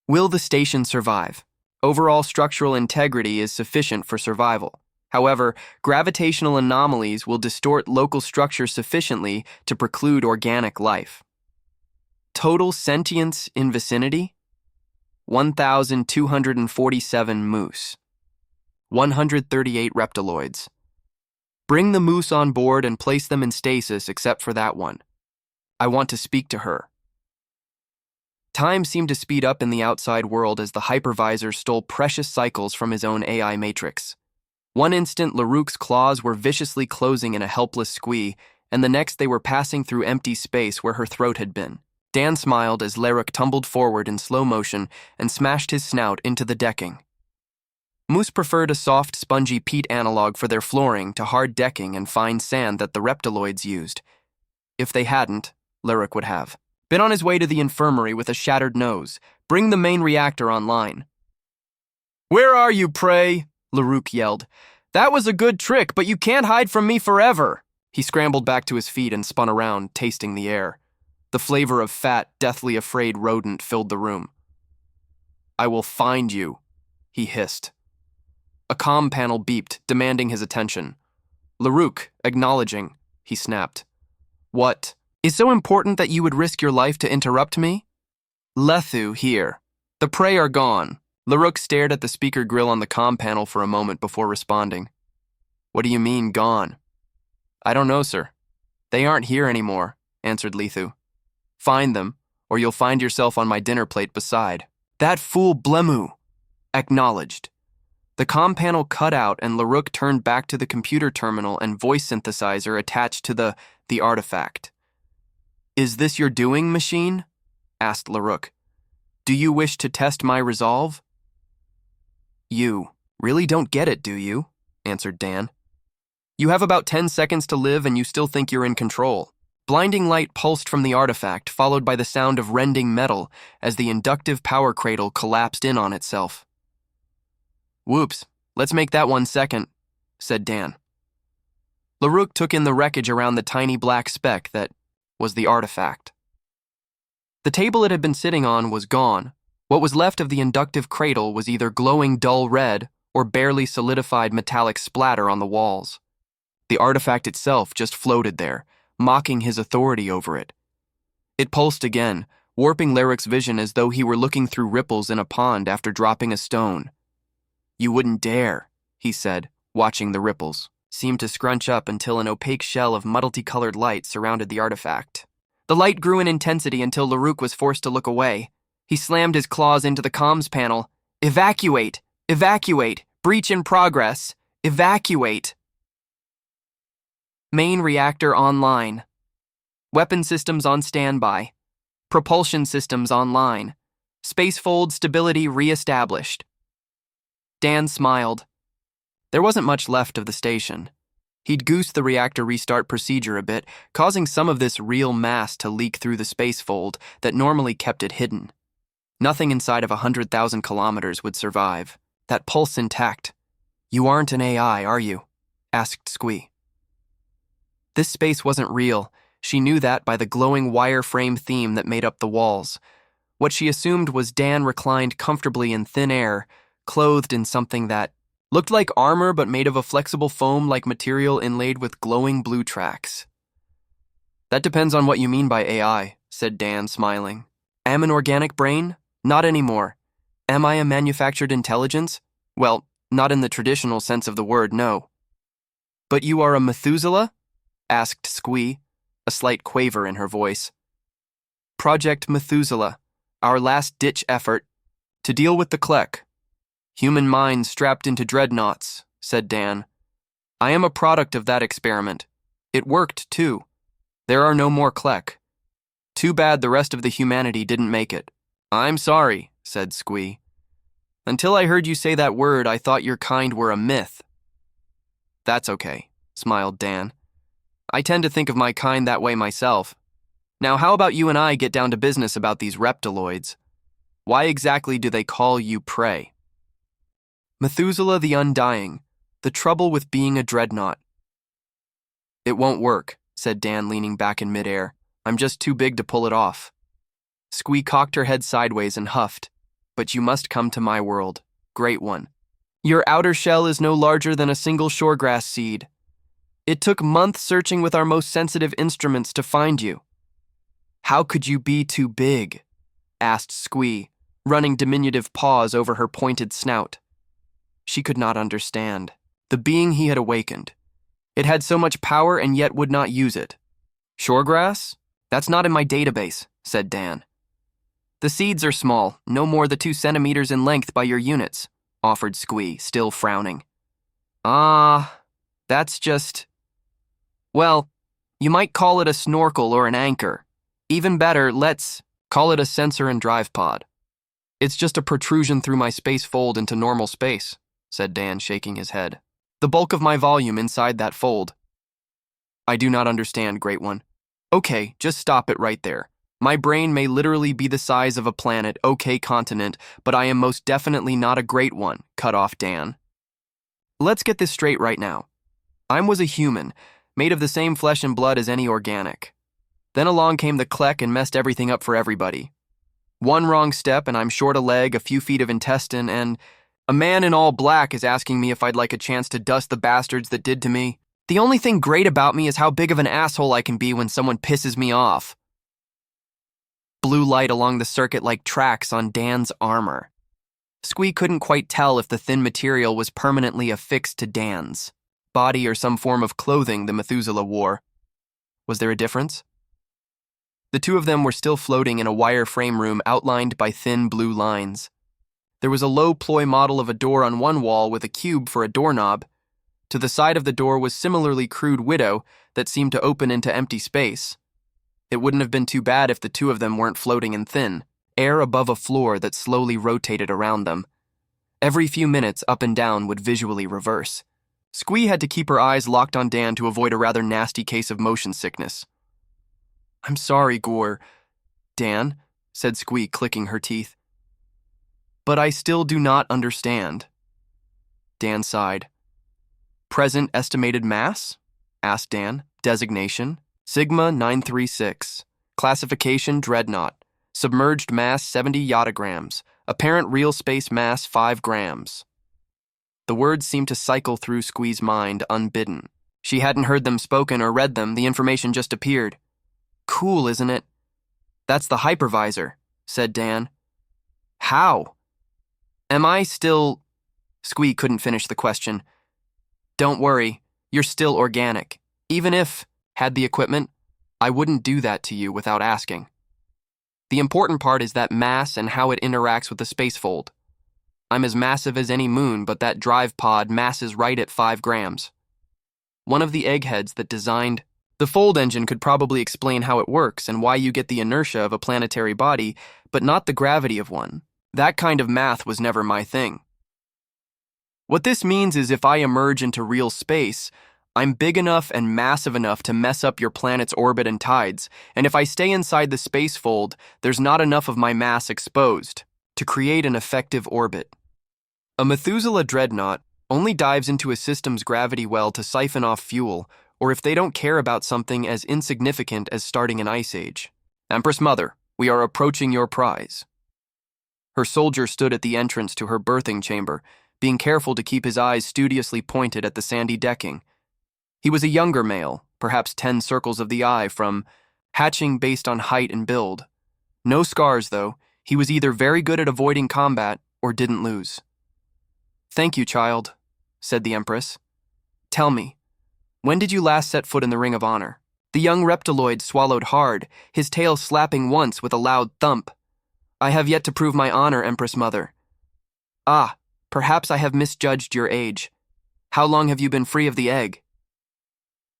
Will the station survive? Overall structural integrity is sufficient for survival. However, gravitational anomalies will distort local structure sufficiently to preclude organic life. Total sentience in vicinity? 1,247 moose. 138 reptiloids. Bring the moose on board and place them in stasis except for that one. I want to speak to her. Time seemed to speed up in the outside world as the hypervisor stole precious cycles from his own AI matrix. One instant, Larouk's claws were viciously closing in a helpless squee, and the next they were passing through empty space where her throat had been. Dan smiled as Larouk tumbled forward in slow motion and smashed his snout into the decking. Moose preferred a soft, spongy peat analog for their flooring to hard decking and fine sand that the reptiloids used. If they hadn't, Larouk would have been on his way to the infirmary with a shattered nose. Bring the main reactor online. Where are you, pray? Larouk yelled. That was a good trick, but you can't hide from me forever. He scrambled back to his feet and spun around, tasting the air. The flavor of fat, deathly afraid rodent filled the room. I will find you, he hissed. A comm panel beeped, demanding his attention. Larouk, acknowledging, he snapped. What? Is so important that you would risk your life to interrupt me? Lethu here. The prey are gone. Larouk stared at the speaker grill on the comm panel for a moment before responding. What do you mean, gone? I don't know, sir. They aren't here anymore, answered Lethu. Find them, or you'll find yourself on my dinner plate beside. That fool Blemu! Acknowledged. The comm panel cut out and Larouk turned back to the computer terminal and voice synthesizer attached to the artifact. Is this your doing, machine? Asked Larouk. Do you wish to test my resolve? You really don't get it, do you? Answered Dan. You have about 10 seconds to live and you still think you're in control. Blinding light pulsed from the artifact, followed by the sound of rending metal as the inductive power cradle collapsed in on itself. Whoops, let's make that 1 second, said Dan. Larouk took in the wreckage around the tiny black speck that was the artifact. The table it had been sitting on was gone. What was left of the inductive cradle was either glowing dull red or barely solidified metallic splatter on the walls. The artifact itself just floated there, mocking his authority over it. It pulsed again, warping Larrick's vision as though he were looking through ripples in a pond after dropping a stone. You wouldn't dare, he said, watching the ripples seem to scrunch up until an opaque shell of multicolored light surrounded the artifact. The light grew in intensity until Larouk was forced to look away. He slammed his claws into the comms panel. Evacuate! Evacuate! Breach in progress! Evacuate! Main reactor online. Weapon systems on standby. Propulsion systems online. Spacefold stability re-established. Dan smiled. There wasn't much left of the station. He'd goosed the reactor restart procedure a bit, causing some of this real mass to leak through the spacefold that normally kept it hidden. Nothing inside of 100,000 kilometers would survive. That pulse intact. You aren't an AI, are you? Asked Squee. This space wasn't real. She knew that by the glowing wireframe theme that made up the walls. What she assumed was Dan reclined comfortably in thin air, clothed in something that looked like armor but made of a flexible foam-like material inlaid with glowing blue tracks. That depends on what you mean by AI, said Dan, smiling. Am an organic brain? Not anymore. Am I a manufactured intelligence? Well, not in the traditional sense of the word, no. But you are a Methuselah? Asked Squee, a slight quaver in her voice. Project Methuselah, our last-ditch effort to deal with the Klek. Human minds strapped into dreadnoughts, said Dan. I am a product of that experiment. It worked, too. There are no more Klek. Too bad the rest of the humanity didn't make it. I'm sorry, said Squee. Until I heard you say that word, I thought your kind were a myth. That's okay, smiled Dan. I tend to think of my kind that way myself. Now, how about you and I get down to business about these reptiloids? Why exactly do they call you prey? Methuselah the Undying, the trouble with being a dreadnought. It won't work, said Dan, leaning back in midair. I'm just too big to pull it off. Squee cocked her head sideways and huffed. But you must come to my world, Great One. Your outer shell is no larger than a single shoregrass seed. It took months searching with our most sensitive instruments to find you. How could you be too big? Asked Squee, running diminutive paws over her pointed snout. She could not understand. The being he had awakened. It had so much power and yet would not use it. Shoregrass? That's not in my database, said Dan. The seeds are small, no more than 2 centimeters in length by your units, offered Squee, still frowning. That's just... Well, you might call it a snorkel or an anchor. Even better, let's call it a sensor and drive pod. It's just a protrusion through my space fold into normal space, said Dan, shaking his head. The bulk of my volume inside that fold. I do not understand, Great One. Okay, just stop it right there. My brain may literally be the size of a planet, okay, continent, but I am most definitely not a Great One, cut off Dan. Let's get this straight right now. I was a human, made of the same flesh and blood as any organic. Then along came the Klek and messed everything up for everybody. One wrong step and I'm short a leg, a few feet of intestine, and a man in all black is asking me if I'd like a chance to dust the bastards that did to me. The only thing great about me is how big of an asshole I can be when someone pisses me off. Blue light along the circuit like tracks on Dan's armor. Squee couldn't quite tell if the thin material was permanently affixed to Dan's body or some form of clothing the Methuselah wore. Was there a difference? The two of them were still floating in a wireframe room outlined by thin blue lines. There was a low ploy model of a door on one wall with a cube for a doorknob. To the side of the door was similarly crude window that seemed to open into empty space. It wouldn't have been too bad if the two of them weren't floating in thin air above a floor that slowly rotated around them. Every few minutes, up and down would visually reverse. Squee had to keep her eyes locked on Dan to avoid a rather nasty case of motion sickness. I'm sorry, Gore. Dan, said Squee, clicking her teeth. But I still do not understand. Dan sighed. Present estimated mass? Asked Dan. Designation? Sigma 936. Classification Dreadnought. Submerged mass 70 yottagrams. Apparent real space mass 5 grams. The words seemed to cycle through Squee's mind unbidden. She hadn't heard them spoken or read them, the information just appeared. Cool, isn't it? That's the hypervisor, said Dan. How? Am I still... Squee couldn't finish the question. Don't worry, you're still organic. Even if, had the equipment, I wouldn't do that to you without asking. The important part is that mass and how it interacts with the spacefold. I'm as massive as any moon, but that drive pod masses right at 5 grams. One of the eggheads that designed the fold engine could probably explain how it works and why you get the inertia of a planetary body, but not the gravity of one. That kind of math was never my thing. What this means is if I emerge into real space, I'm big enough and massive enough to mess up your planet's orbit and tides, and if I stay inside the spacefold, there's not enough of my mass exposed to create an effective orbit. A Methuselah dreadnought only dives into a system's gravity well to siphon off fuel, or if they don't care about something as insignificant as starting an ice age. Empress Mother, we are approaching your prize. Her soldier stood at the entrance to her birthing chamber, being careful to keep his eyes studiously pointed at the sandy decking. He was a younger male, perhaps 10 circles of the eye from hatching based on height and build. No scars, though. He was either very good at avoiding combat or didn't lose. Thank you, child, said the Empress. Tell me, when did you last set foot in the Ring of Honor? The young reptiloid swallowed hard, his tail slapping once with a loud thump. I have yet to prove my honor, Empress Mother. Ah, perhaps I have misjudged your age. How long have you been free of the egg?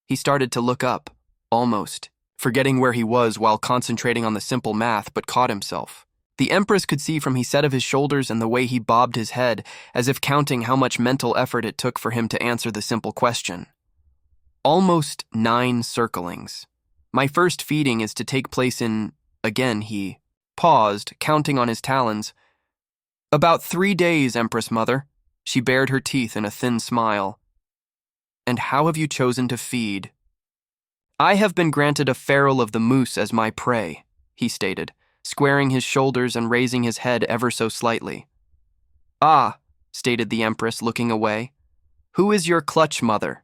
He started to look up, almost, forgetting where he was while concentrating on the simple math, but caught himself. The Empress could see from he set of his shoulders and the way he bobbed his head, as if counting how much mental effort it took for him to answer the simple question. Almost 9 circlings. My first feeding is to take place in, again he paused, counting on his talons. About 3 days, Empress Mother. She bared her teeth in a thin smile. And how have you chosen to feed? I have been granted a feral of the moose as my prey, he stated, squaring his shoulders and raising his head ever so slightly. Ah, stated the Empress, looking away. Who is your clutch mother?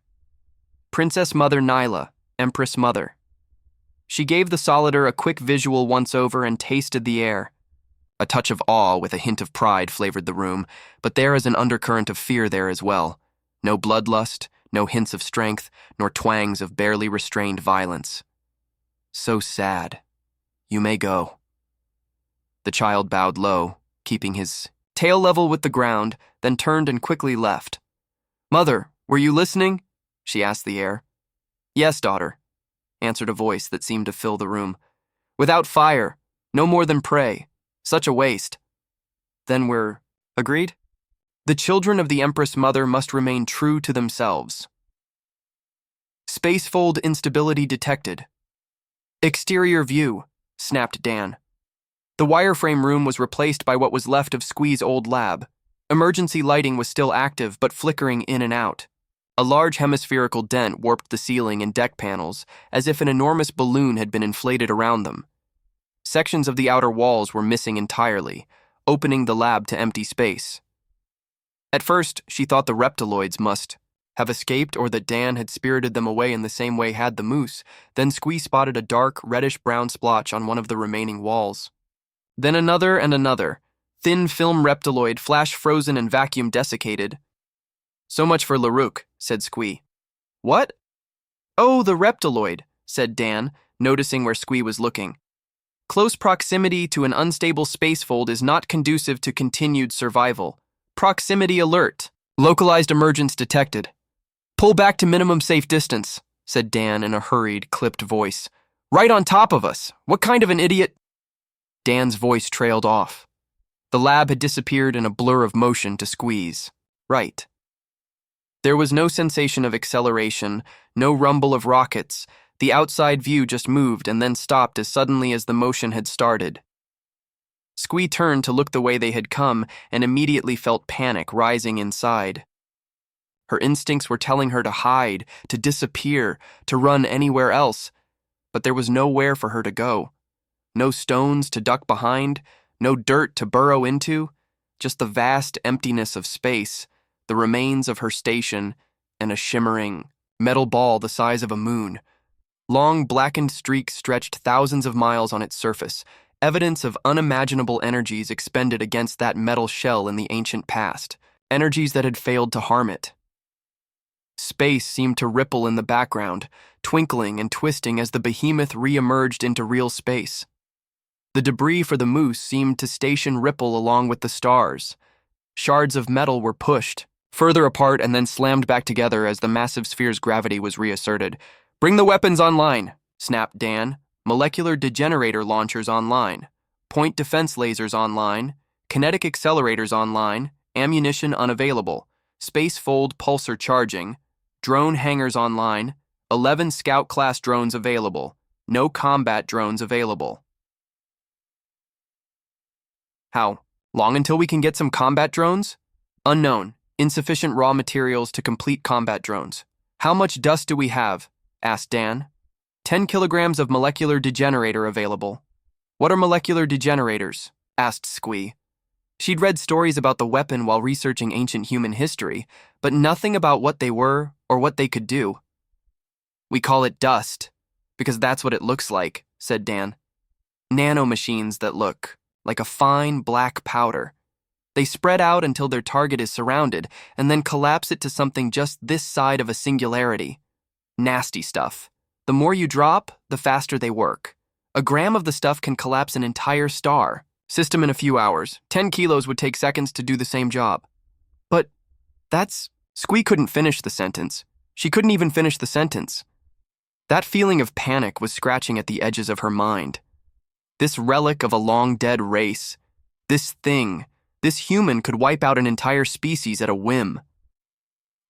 Princess Mother Nyla, Empress Mother. She gave the solider a quick visual once-over and tasted the air. A touch of awe with a hint of pride flavored the room, but there is an undercurrent of fear there as well. No bloodlust, no hints of strength, nor twangs of barely restrained violence. So sad. You may go. The child bowed low, keeping his tail level with the ground, then turned and quickly left. Mother, were you listening? She asked the air. Yes, daughter, answered a voice that seemed to fill the room. Without fire, no more than prey. Such a waste. Then we're agreed? The children of the Empress Mother must remain true to themselves. Spacefold instability detected. Exterior view, snapped Dan. The wireframe room was replaced by what was left of Squee's old lab. Emergency lighting was still active, but flickering in and out. A large hemispherical dent warped the ceiling and deck panels, as if an enormous balloon had been inflated around them. Sections of the outer walls were missing entirely, opening the lab to empty space. At first, she thought the reptiloids must have escaped or that Dan had spirited them away in the same way had the moose. Then Squee spotted a dark, reddish-brown splotch on one of the remaining walls. Then another and another, thin film reptiloid, flash-frozen and vacuum-desiccated. So much for Larouk, said Squee. What? Oh, the reptiloid, said Dan, noticing where Squee was looking. Close proximity to an unstable spacefold is not conducive to continued survival. Proximity alert. Localized emergence detected. Pull back to minimum safe distance, said Dan in a hurried, clipped voice. Right on top of us. What kind of an idiot? Dan's voice trailed off. The lab had disappeared in a blur of motion to Squeeze. Right. There was no sensation of acceleration, no rumble of rockets. The outside view just moved and then stopped as suddenly as the motion had started. Squee turned to look the way they had come and immediately felt panic rising inside. Her instincts were telling her to hide, to disappear, to run anywhere else, but there was nowhere for her to go. No stones to duck behind, no dirt to burrow into, just the vast emptiness of space, the remains of her station, and a shimmering metal ball the size of a moon. Long blackened streaks stretched thousands of miles on its surface, evidence of unimaginable energies expended against that metal shell in the ancient past, energies that had failed to harm it. Space seemed to ripple in the background, twinkling and twisting as the behemoth re-emerged into real space. The debris for the moose seemed to station ripple along with the stars. Shards of metal were pushed, further apart and then slammed back together as the massive sphere's gravity was reasserted. "Bring the weapons online," snapped Dan. "Molecular degenerator launchers online. Point defense lasers online. Kinetic accelerators online. Ammunition unavailable. Spacefold pulsar charging. Drone hangars online. 11 Scout-class drones available. No combat drones available." "How long until we can get some combat drones?" "Unknown. Insufficient raw materials to complete combat drones." "How much dust do we have?" asked Dan. 10 kilograms of molecular degenerator available." "What are molecular degenerators?" asked Squee. She'd read stories about the weapon while researching ancient human history, but nothing about what they were or what they could do. "We call it dust, because that's what it looks like," said Dan. "Nanomachines that look like a fine black powder. They spread out until their target is surrounded, and then collapse it to something just this side of a singularity. Nasty stuff. The more you drop, the faster they work. A gram of the stuff can collapse an entire star. System in a few hours. 10 kilos would take seconds to do the same job." "But that's..." Squee couldn't finish the sentence. She couldn't even finish the sentence. That feeling of panic was scratching at the edges of her mind. This relic of a long-dead race, this thing, this human could wipe out an entire species at a whim.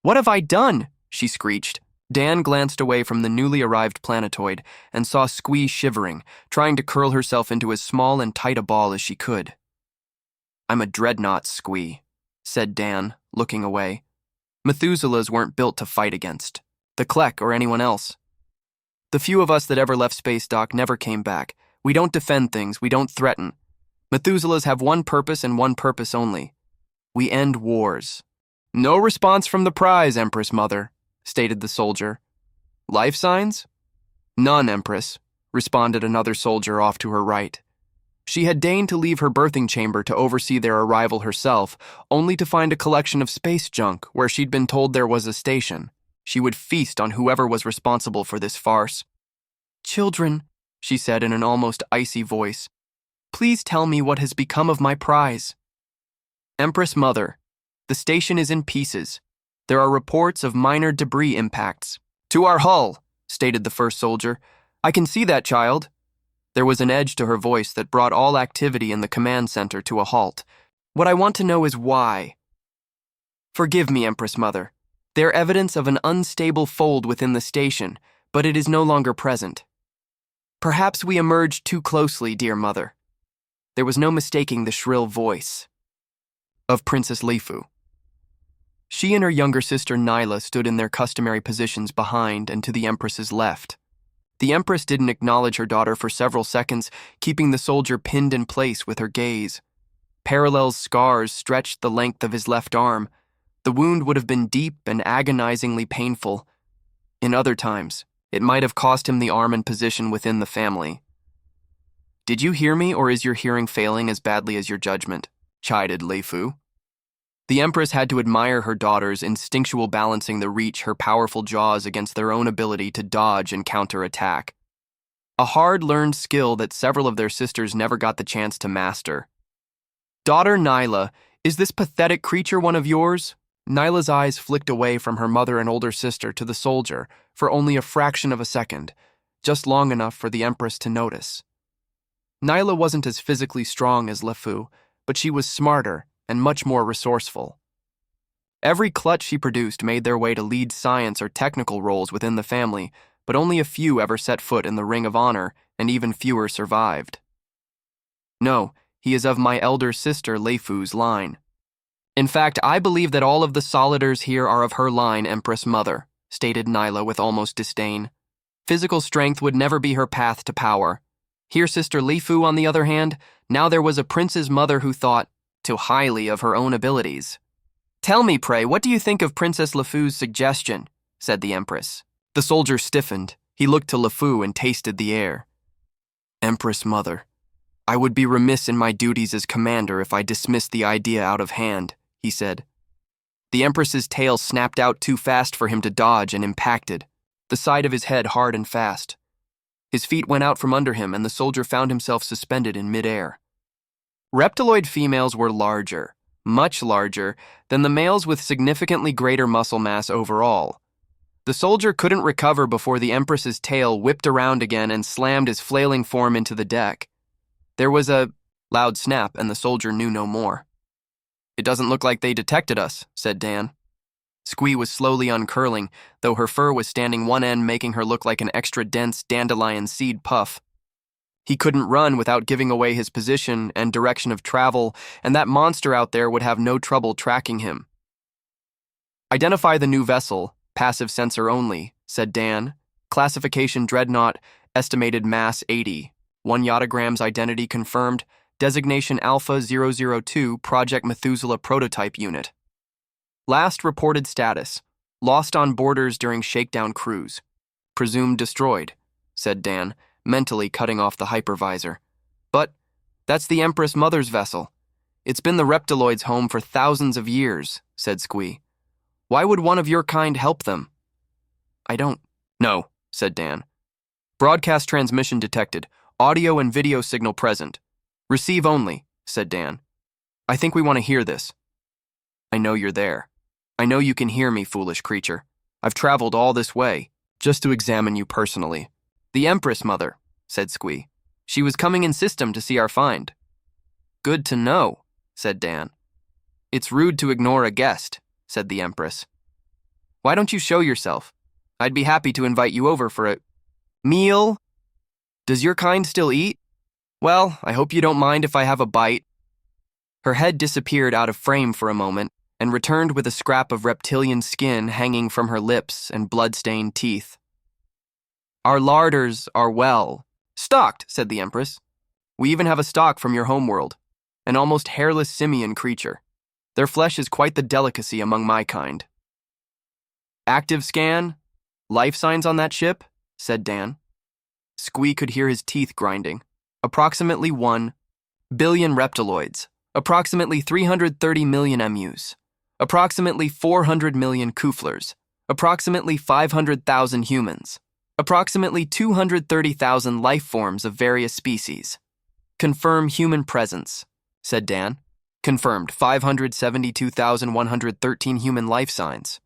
"What have I done?" she screeched. Dan glanced away from the newly arrived planetoid and saw Squee shivering, trying to curl herself into as small and tight a ball as she could. "I'm a dreadnought, Squee," said Dan, looking away. "Methuselahs weren't built to fight against the Klek or anyone else. The few of us that ever left space dock never came back. We don't defend things, we don't threaten. Methuselahs have one purpose and one purpose only. We end wars." "No response from the prize, Empress Mother," stated the soldier. "Life signs?" "None, Empress," responded another soldier off to her right. She had deigned to leave her birthing chamber to oversee their arrival herself, only to find a collection of space junk where she'd been told there was a station. She would feast on whoever was responsible for this farce. "Children," she said in an almost icy voice, "please tell me what has become of my prize." "Empress Mother, the station is in pieces. There are reports of minor debris impacts." "To our hull," stated the first soldier. "I can see that, child." There was an edge to her voice that brought all activity in the command center to a halt. "What I want to know is why." "Forgive me, Empress Mother. They're evidence of an unstable fold within the station, but it is no longer present. Perhaps we emerged too closely, dear Mother." There was no mistaking the shrill voice of Princess Leifu. She and her younger sister Nyla stood in their customary positions behind and to the Empress's left. The Empress didn't acknowledge her daughter for several seconds, keeping the soldier pinned in place with her gaze. Parallel scars stretched the length of his left arm. The wound would have been deep and agonizingly painful. In other times, it might have cost him the arm and position within the family. "Did you hear me, or is your hearing failing as badly as your judgment?" chided Leifu. The Empress had to admire her daughter's instinctual balancing the reach her powerful jaws against their own ability to dodge and counterattack. A hard-learned skill that several of their sisters never got the chance to master. "Daughter Nyla, is this pathetic creature one of yours?" Nyla's eyes flicked away from her mother and older sister to the soldier for only a fraction of a second, just long enough for the Empress to notice. Nyla wasn't as physically strong as Leifu, but she was smarter and much more resourceful. Every clutch she produced made their way to lead science or technical roles within the family, but only a few ever set foot in the Ring of Honor, and even fewer survived. No, he is of my elder sister Leifu's line. In fact, I believe that all of the soliders here are of her line, Empress Mother, stated Nyla with almost disdain. Physical strength would never be her path to power. Here, Sister Leifu, on the other hand, now there was a prince's mother who thought too highly of her own abilities. Tell me, pray, what do you think of Princess Leifu's suggestion? Said the Empress. The soldier stiffened. He looked to Leifu and tasted the air. Empress Mother, I would be remiss in my duties as commander if I dismissed the idea out of hand, he said. The Empress's tail snapped out too fast for him to dodge and impacted, the side of his head hard and fast. His feet went out from under him, and the soldier found himself suspended in midair. Reptiloid females were larger, much larger, than the males with significantly greater muscle mass overall. The soldier couldn't recover before the Empress's tail whipped around again and slammed his flailing form into the deck. There was a loud snap, and the soldier knew no more. It doesn't look like they detected us, said Dan. Squee was slowly uncurling, though her fur was standing one end, making her look like an extra dense dandelion seed puff. He couldn't run without giving away his position and direction of travel, and that monster out there would have no trouble tracking him. Identify the new vessel, passive sensor only, said Dan. Classification Dreadnought, estimated mass 80. 1 yotagram's identity confirmed. Designation Alpha 002, Project Methuselah Prototype Unit. Last reported status, lost on borders during shakedown cruise. Presumed destroyed, said Dan, mentally cutting off the hypervisor. But that's the Empress Mother's vessel. It's been the Reptiloids' home for thousands of years, said Squee. Why would one of your kind help them? I don't know, said Dan. Broadcast transmission detected. Audio and video signal present. Receive only, said Dan. I think we want to hear this. I know you're there. I know you can hear me, foolish creature. I've traveled all this way, just to examine you personally. The Empress Mother, said Squee. She was coming in system to see our find. Good to know, said Dan. It's rude to ignore a guest, said the Empress. Why don't you show yourself? I'd be happy to invite you over for a meal. Does your kind still eat? Well, I hope you don't mind if I have a bite. Her head disappeared out of frame for a moment and returned with a scrap of reptilian skin hanging from her lips and blood-stained teeth. Our larders are well stocked, said the Empress. We even have a stock from your homeworld, an almost hairless simian creature. Their flesh is quite the delicacy among my kind. Active scan? Life signs on that ship? Said Dan. Squee could hear his teeth grinding. Approximately 1 billion reptiloids, approximately 330 million emus, approximately 400 million kooflers, approximately 500,000 humans, approximately 230,000 life forms of various species. Confirm human presence, said Dan. Confirmed 572,113 human life signs.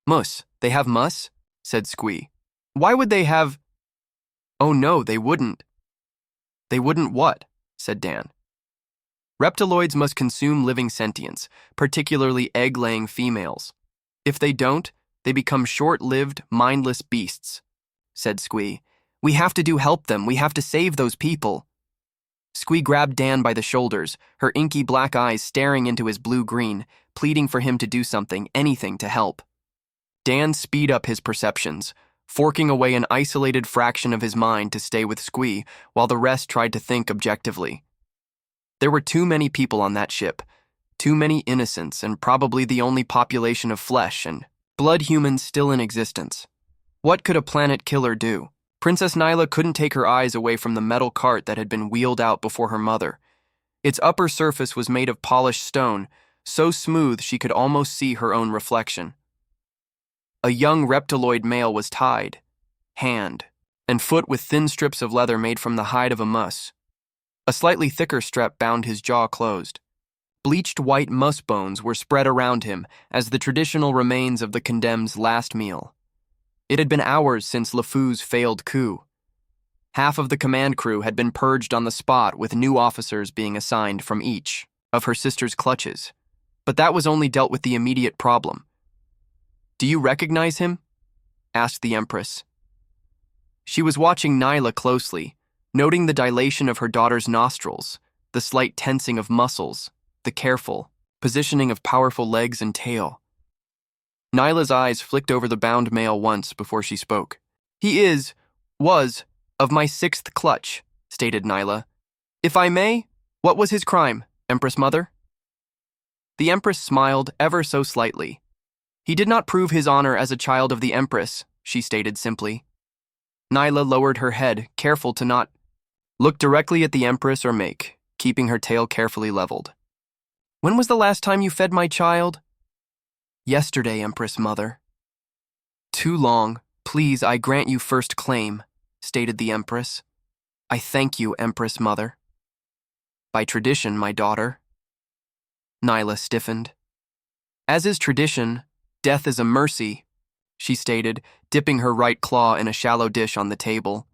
Mus, they have mus? Said Squee. Why would they have... Oh no, they wouldn't. They wouldn't what? Said Dan. Reptiloids must consume living sentients, particularly egg-laying females. If they don't, they become short-lived, mindless beasts, said Squee. We have to help them. We have to save those people. Squee grabbed Dan by the shoulders, her inky black eyes staring into his blue-green, pleading for him to do something, anything to help. Dan sped up his perceptions, forking away an isolated fraction of his mind to stay with Squee, while the rest tried to think objectively. There were too many people on that ship, too many innocents, and probably the only population of flesh and blood humans still in existence. What could a planet killer do? Princess Nyla couldn't take her eyes away from the metal cart that had been wheeled out before her mother. Its upper surface was made of polished stone, so smooth she could almost see her own reflection. A young reptiloid male was tied, hand and foot, with thin strips of leather made from the hide of a mus. A slightly thicker strap bound his jaw closed. Bleached white mus bones were spread around him as the traditional remains of the condemned's last meal. It had been hours since Leifu's failed coup. Half of the command crew had been purged on the spot, with new officers being assigned from each of her sister's clutches. But that was only dealt with the immediate problem. "Do you recognize him?" asked the Empress. She was watching Nyla closely, noting the dilation of her daughter's nostrils, the slight tensing of muscles, the careful positioning of powerful legs and tail. Nyla's eyes flicked over the bound male once before she spoke. "He was, of my 6th clutch," stated Nyla. "If I may, what was his crime, Empress Mother?" The Empress smiled ever so slightly. "He did not prove his honor as a child of the Empress," she stated simply. Nyla lowered her head, careful to not look directly at the Empress or make, keeping her tail carefully leveled. "When was the last time you fed my child?" "Yesterday, Empress Mother." "Too long. Please, I grant you first claim," stated the Empress. "I thank you, Empress Mother." "By tradition, my daughter." Nyla stiffened. "As is tradition, death is a mercy," she stated, dipping her right claw in a shallow dish on the table.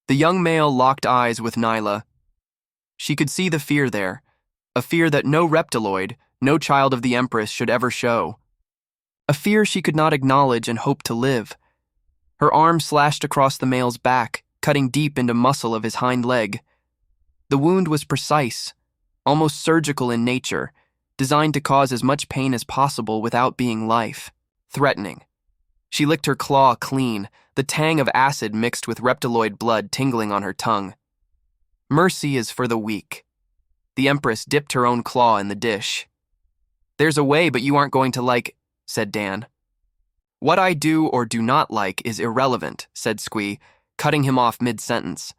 The young male locked eyes with Nyla. She could see the fear there, a fear that no reptiloid, no child of the Empress should ever show. A fear she could not acknowledge and hope to live. Her arm slashed across the male's back, cutting deep into muscle of his hind leg. The wound was precise, almost surgical in nature, designed to cause as much pain as possible without being life-threatening. She licked her claw clean, the tang of acid mixed with reptiloid blood tingling on her tongue. Mercy is for the weak. The Empress dipped her own claw in the dish. "There's a way, but you aren't going to like," said Dan. "What I do or do not like is irrelevant," said Squee, cutting him off mid-sentence.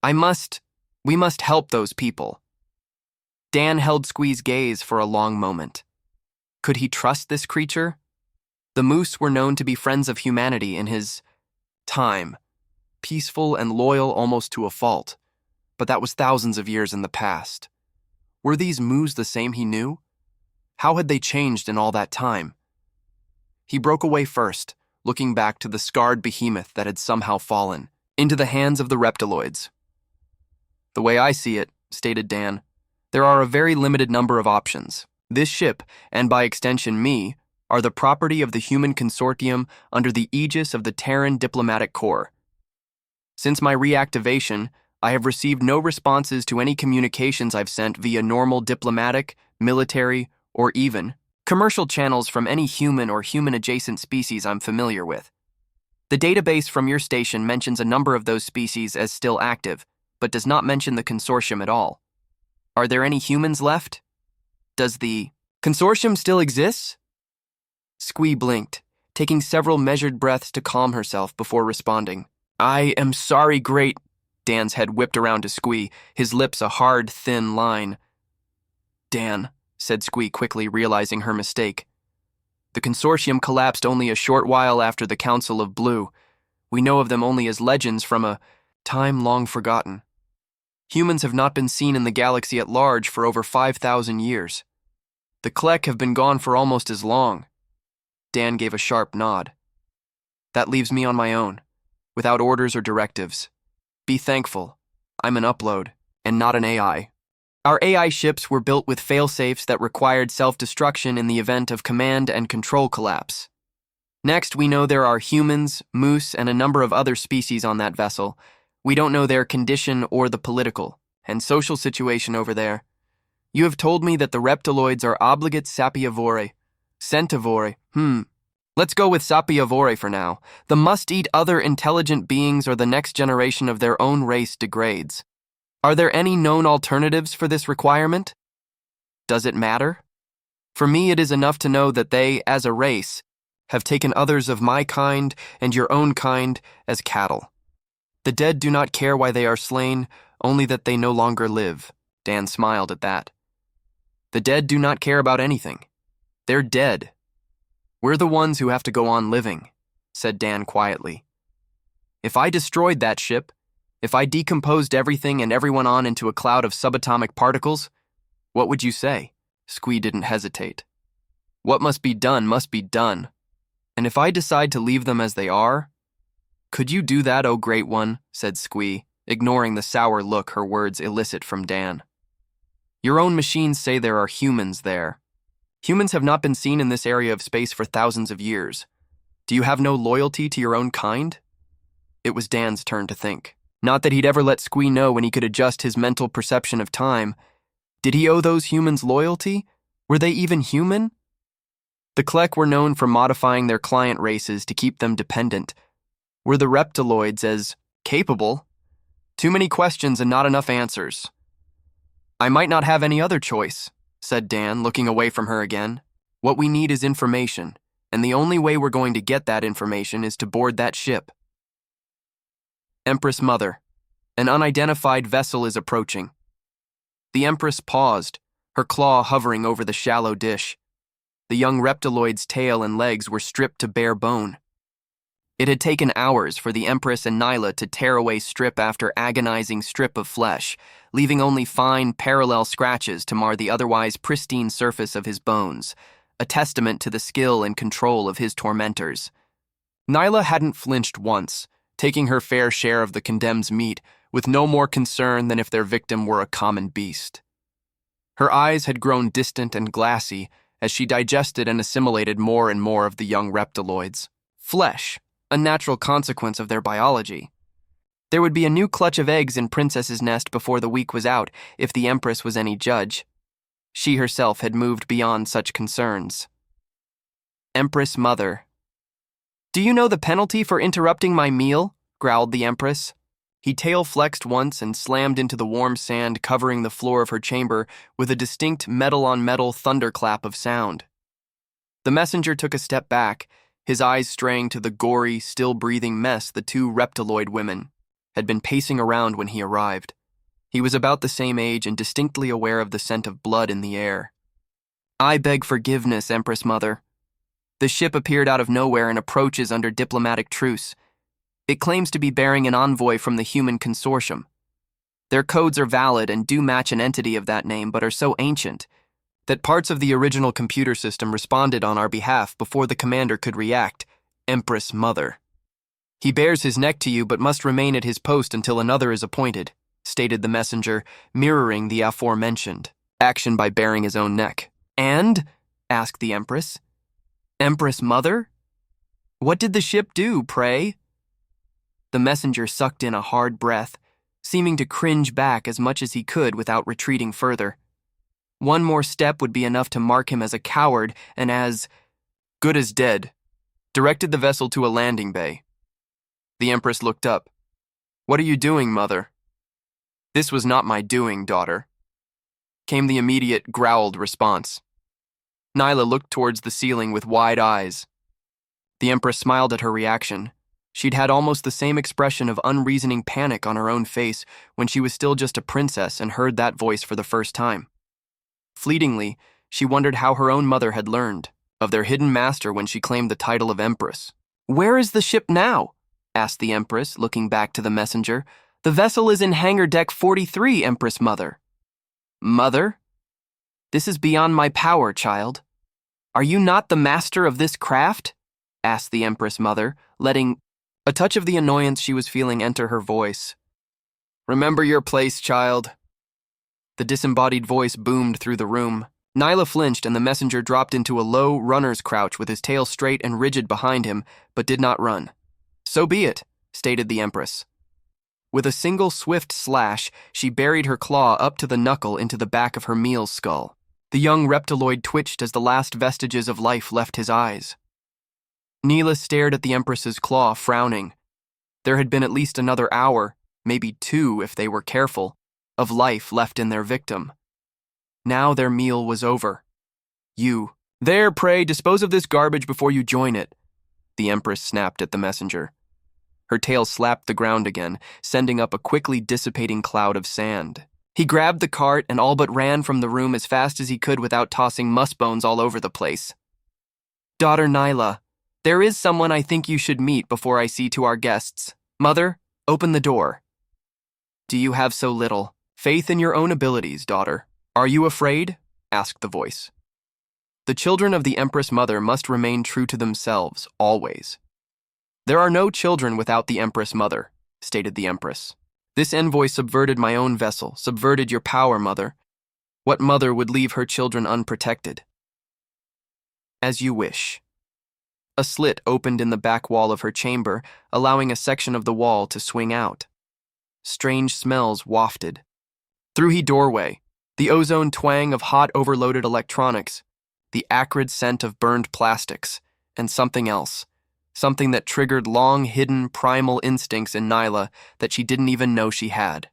We must help those people." Dan held Squee's gaze for a long moment. Could he trust this creature? The moose were known to be friends of humanity in his time, peaceful and loyal almost to a fault, but that was thousands of years in the past. Were these moose the same he knew? How had they changed in all that time? He broke away first, looking back to the scarred behemoth that had somehow fallen into the hands of the reptiloids. "The way I see it," stated Dan, "there are a very limited number of options. This ship, and by extension me, are the property of the human consortium under the aegis of the Terran Diplomatic Corps. Since my reactivation, I have received no responses to any communications I've sent via normal diplomatic, military, or even commercial channels from any human or human-adjacent species I'm familiar with. The database from your station mentions a number of those species as still active, but does not mention the consortium at all. Are there any humans left? Does the consortium still exist?" Squee blinked, taking several measured breaths to calm herself before responding. "I am sorry, great..." Dan's head whipped around to Squee, his lips a hard, thin line. "Dan," said Squee quickly, realizing her mistake. "The consortium collapsed only a short while after the Council of Blue. We know of them only as legends from a time long forgotten. Humans have not been seen in the galaxy at large for over 5,000 years. The Klek have been gone for almost as long." Dan gave a sharp nod. "That leaves me on my own, without orders or directives. Be thankful, I'm an upload, and not an AI. Our AI ships were built with failsafes that required self-destruction in the event of command and control collapse. Next, we know there are humans, moose, and a number of other species on that vessel. We don't know their condition or the political and social situation over there. You have told me that the reptiloids are obligate sapiovore. Centivore, Let's go with sapiovore for now. The must-eat other intelligent beings or the next generation of their own race degrades. Are there any known alternatives for this requirement? Does it matter? For me, it is enough to know that they, as a race, have taken others of my kind and your own kind as cattle. The dead do not care why they are slain, only that they no longer live." Dan smiled at that. "The dead do not care about anything. They're dead. We're the ones who have to go on living," said Dan quietly. "If I destroyed that ship, if I decomposed everything and everyone on into a cloud of subatomic particles, what would you say?" Squee didn't hesitate. "What must be done must be done. And if I decide to leave them as they are..." "Could you do that, oh great one?" said Squee, ignoring the sour look her words elicit from Dan. "Your own machines say there are humans there. Humans have not been seen in this area of space for thousands of years. Do you have no loyalty to your own kind? It was Dan's turn to think. Not that he'd ever let Squee know when he could adjust his mental perception of time. Did he owe those humans loyalty? Were they even human? The Klek were known for modifying their client races to keep them dependent. Were the reptiloids as capable? Too many questions and not enough answers. I might not have any other choice, said Dan, looking away from her again. What we need is information, and the only way we're going to get that information is to board that ship. Empress Mother. An unidentified vessel is approaching. The Empress paused, her claw hovering over the shallow dish. The young reptiloid's tail and legs were stripped to bare bone. It had taken hours for the Empress and Nyla to tear away strip after agonizing strip of flesh, leaving only fine, parallel scratches to mar the otherwise pristine surface of his bones, a testament to the skill and control of his tormentors. Nyla hadn't flinched once, taking her fair share of the condemned's meat, with no more concern than if their victim were a common beast. Her eyes had grown distant and glassy as she digested and assimilated more and more of the young reptiloids. Flesh, a natural consequence of their biology. There would be a new clutch of eggs in Princess's nest before the week was out, if the Empress was any judge. She herself had moved beyond such concerns. Empress Mother. Do you know the penalty for interrupting my meal? Growled the Empress. He tail-flexed once and slammed into the warm sand covering the floor of her chamber with a distinct metal-on-metal thunderclap of sound. The messenger took a step back, his eyes straying to the gory, still-breathing mess the two reptiloid women had been pacing around when he arrived. He was about the same age and distinctly aware of the scent of blood in the air. I beg forgiveness, Empress Mother. The ship appeared out of nowhere and approaches under diplomatic truce. It claims to be bearing an envoy from the human consortium. Their codes are valid and do match an entity of that name, but are so ancient that parts of the original computer system responded on our behalf before the commander could react. Empress Mother. He bears his neck to you but must remain at his post until another is appointed, stated the messenger, mirroring the aforementioned action by baring his own neck. And? Asked the Empress. Empress Mother? What did the ship do, pray? The messenger sucked in a hard breath, seeming to cringe back as much as he could without retreating further. One more step would be enough to mark him as a coward and as good as dead. Directed the vessel to a landing bay. The Empress looked up. What are you doing, Mother? This was not my doing, daughter, came the immediate, growled response. Nyla looked towards the ceiling with wide eyes. The Empress smiled at her reaction. She'd had almost the same expression of unreasoning panic on her own face when she was still just a princess and heard that voice for the first time. Fleetingly, she wondered how her own mother had learned of their hidden master when she claimed the title of Empress. Where is the ship now? Asked the Empress, looking back to the messenger. The vessel is in hangar deck 43, Empress Mother. Mother? This is beyond my power, child. Are you not the master of this craft? Asked the Empress Mother, letting a touch of the annoyance she was feeling enter her voice. Remember your place, child. The disembodied voice boomed through the room. Nyla flinched and the messenger dropped into a low runner's crouch with his tail straight and rigid behind him, but did not run. So be it, stated the Empress. With a single swift slash, she buried her claw up to the knuckle into the back of her meal's skull. The young reptiloid twitched as the last vestiges of life left his eyes. Neela stared at the Empress's claw, frowning. There had been at least another hour, maybe 2 if they were careful, of life left in their victim. Now their meal was over. You. There, pray, dispose of this garbage before you join it, the Empress snapped at the messenger. Her tail slapped the ground again, sending up a quickly dissipating cloud of sand. He grabbed the cart and all but ran from the room as fast as he could without tossing musbones all over the place. Daughter Nyla, there is someone I think you should meet before I see to our guests. Mother, open the door. Do you have so little faith in your own abilities, daughter? Are you afraid? Asked the voice. The children of the Empress Mother must remain true to themselves, always. There are no children without the Empress Mother, stated the Empress. This envoy subverted my own vessel, subverted your power, Mother. What mother would leave her children unprotected? As you wish. A slit opened in the back wall of her chamber, allowing a section of the wall to swing out. Strange smells wafted. Through the doorway, the ozone twang of hot overloaded electronics, the acrid scent of burned plastics, and something else. Something that triggered long-hidden primal instincts in Nyla that she didn't even know she had.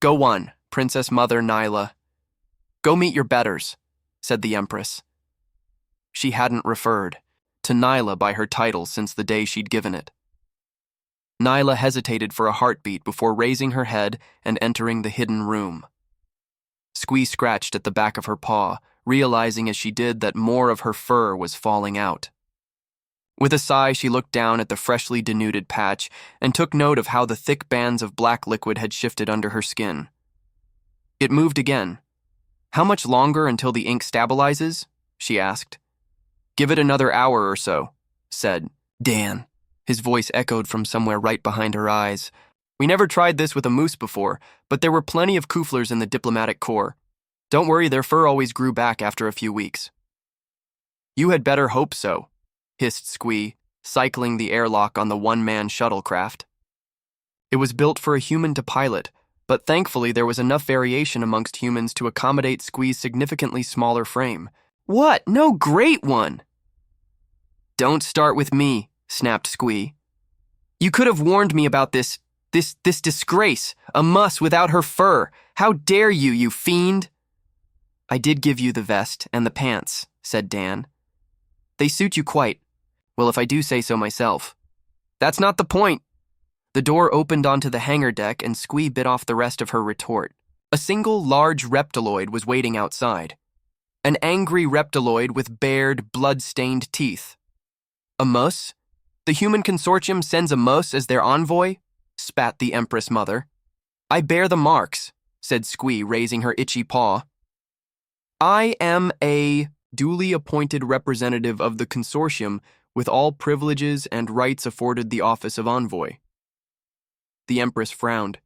Go on, Princess Mother Nyla. Go meet your betters, said the Empress. She hadn't referred to Nyla by her title since the day she'd given it. Nyla hesitated for a heartbeat before raising her head and entering the hidden room. Squee scratched at the back of her paw, realizing as she did that more of her fur was falling out. With a sigh, she looked down at the freshly denuded patch and took note of how the thick bands of black liquid had shifted under her skin. It moved again. How much longer until the ink stabilizes? She asked. Give it another hour or so, said Dan. His voice echoed from somewhere right behind her eyes. We never tried this with a moose before, but there were plenty of Kooflers in the diplomatic corps. Don't worry, their fur always grew back after a few weeks. You had better hope so, hissed Squee, cycling the airlock on the one-man shuttlecraft. It was built for a human to pilot, but thankfully there was enough variation amongst humans to accommodate Squee's significantly smaller frame. What? No great one! Don't start with me, snapped Squee. You could have warned me about this disgrace, a muss without her fur. How dare you, you fiend? I did give you the vest and the pants, said Dan. They suit you quite. Well, if I do say so myself. That's not the point. The door opened onto the hangar deck and Squee bit off the rest of her retort. A single large reptiloid was waiting outside. An angry reptiloid with bared, blood-stained teeth. A muss? The human consortium sends a muss as their envoy? Spat the Empress Mother. I bear the marks, said Squee, raising her itchy paw. I am a duly appointed representative of the consortium with all privileges and rights afforded the office of envoy. The Empress frowned.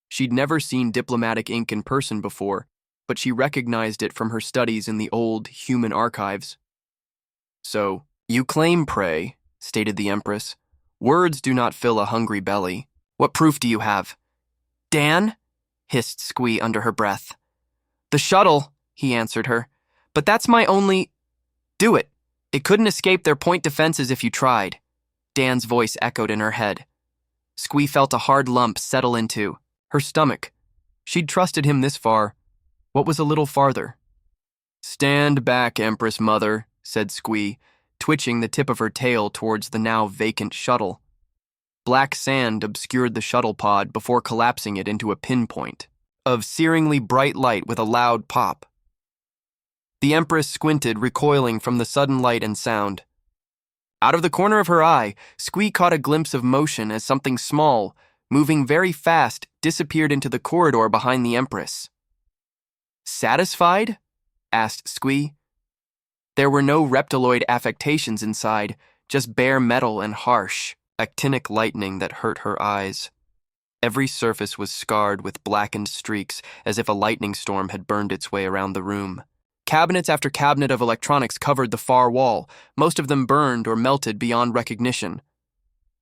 She'd never seen diplomatic ink in person before, but she recognized it from her studies in the old human archives. So, you claim prey, stated the Empress. Words do not fill a hungry belly. What proof do you have? Dan? Hissed Squee under her breath. The shuttle, he answered her. But that's my only... Do it. It couldn't escape their point defenses if you tried. Dan's voice echoed in her head. Squee felt a hard lump settle into her stomach. She'd trusted him this far. What was a little farther? Stand back, Empress Mother, said Squee, twitching the tip of her tail towards the now vacant shuttle. Black sand obscured the shuttle pod before collapsing it into a pinpoint of searingly bright light with a loud pop. The Empress squinted, recoiling from the sudden light and sound. Out of the corner of her eye, Squee caught a glimpse of motion as something small, moving very fast, disappeared into the corridor behind the Empress. Satisfied? Asked Squee. There were no reptiloid affectations inside, just bare metal and harsh, actinic lightning that hurt her eyes. Every surface was scarred with blackened streaks, as if a lightning storm had burned its way around the room. Cabinets after cabinet of electronics covered the far wall, most of them burned or melted beyond recognition.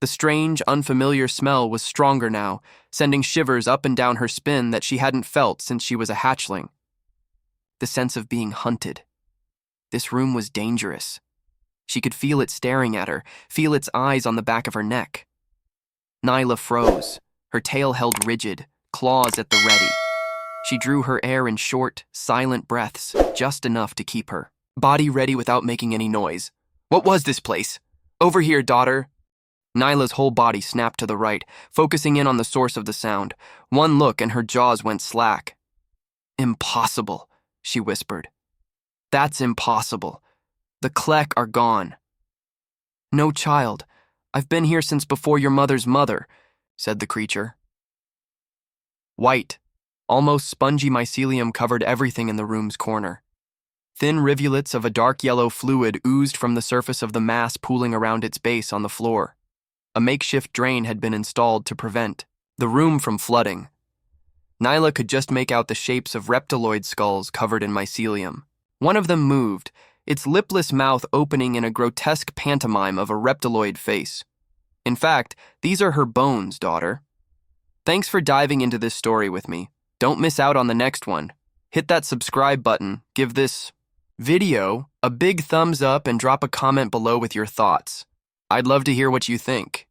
The strange, unfamiliar smell was stronger now, sending shivers up and down her spine that she hadn't felt since she was a hatchling. The sense of being hunted. This room was dangerous. She could feel it staring at her, feel its eyes on the back of her neck. Nyla froze, her tail held rigid, claws at the ready. She drew her air in short, silent breaths, just enough to keep her body ready without making any noise. What was this place? Over here, daughter. Nyla's whole body snapped to the right, focusing in on the source of the sound. One look and her jaws went slack. Impossible, she whispered. That's impossible. The Klek are gone. No, child. I've been here since before your mother's mother, said the creature. White, almost spongy mycelium covered everything in the room's corner. Thin rivulets of a dark yellow fluid oozed from the surface of the mass pooling around its base on the floor. A makeshift drain had been installed to prevent the room from flooding. Nyla could just make out the shapes of reptiloid skulls covered in mycelium. One of them moved, its lipless mouth opening in a grotesque pantomime of a reptiloid face. In fact, these are her bones, daughter. Thanks for diving into this story with me. Don't miss out on the next one. Hit that subscribe button, give this video a big thumbs up, and drop a comment below with your thoughts. I'd love to hear what you think.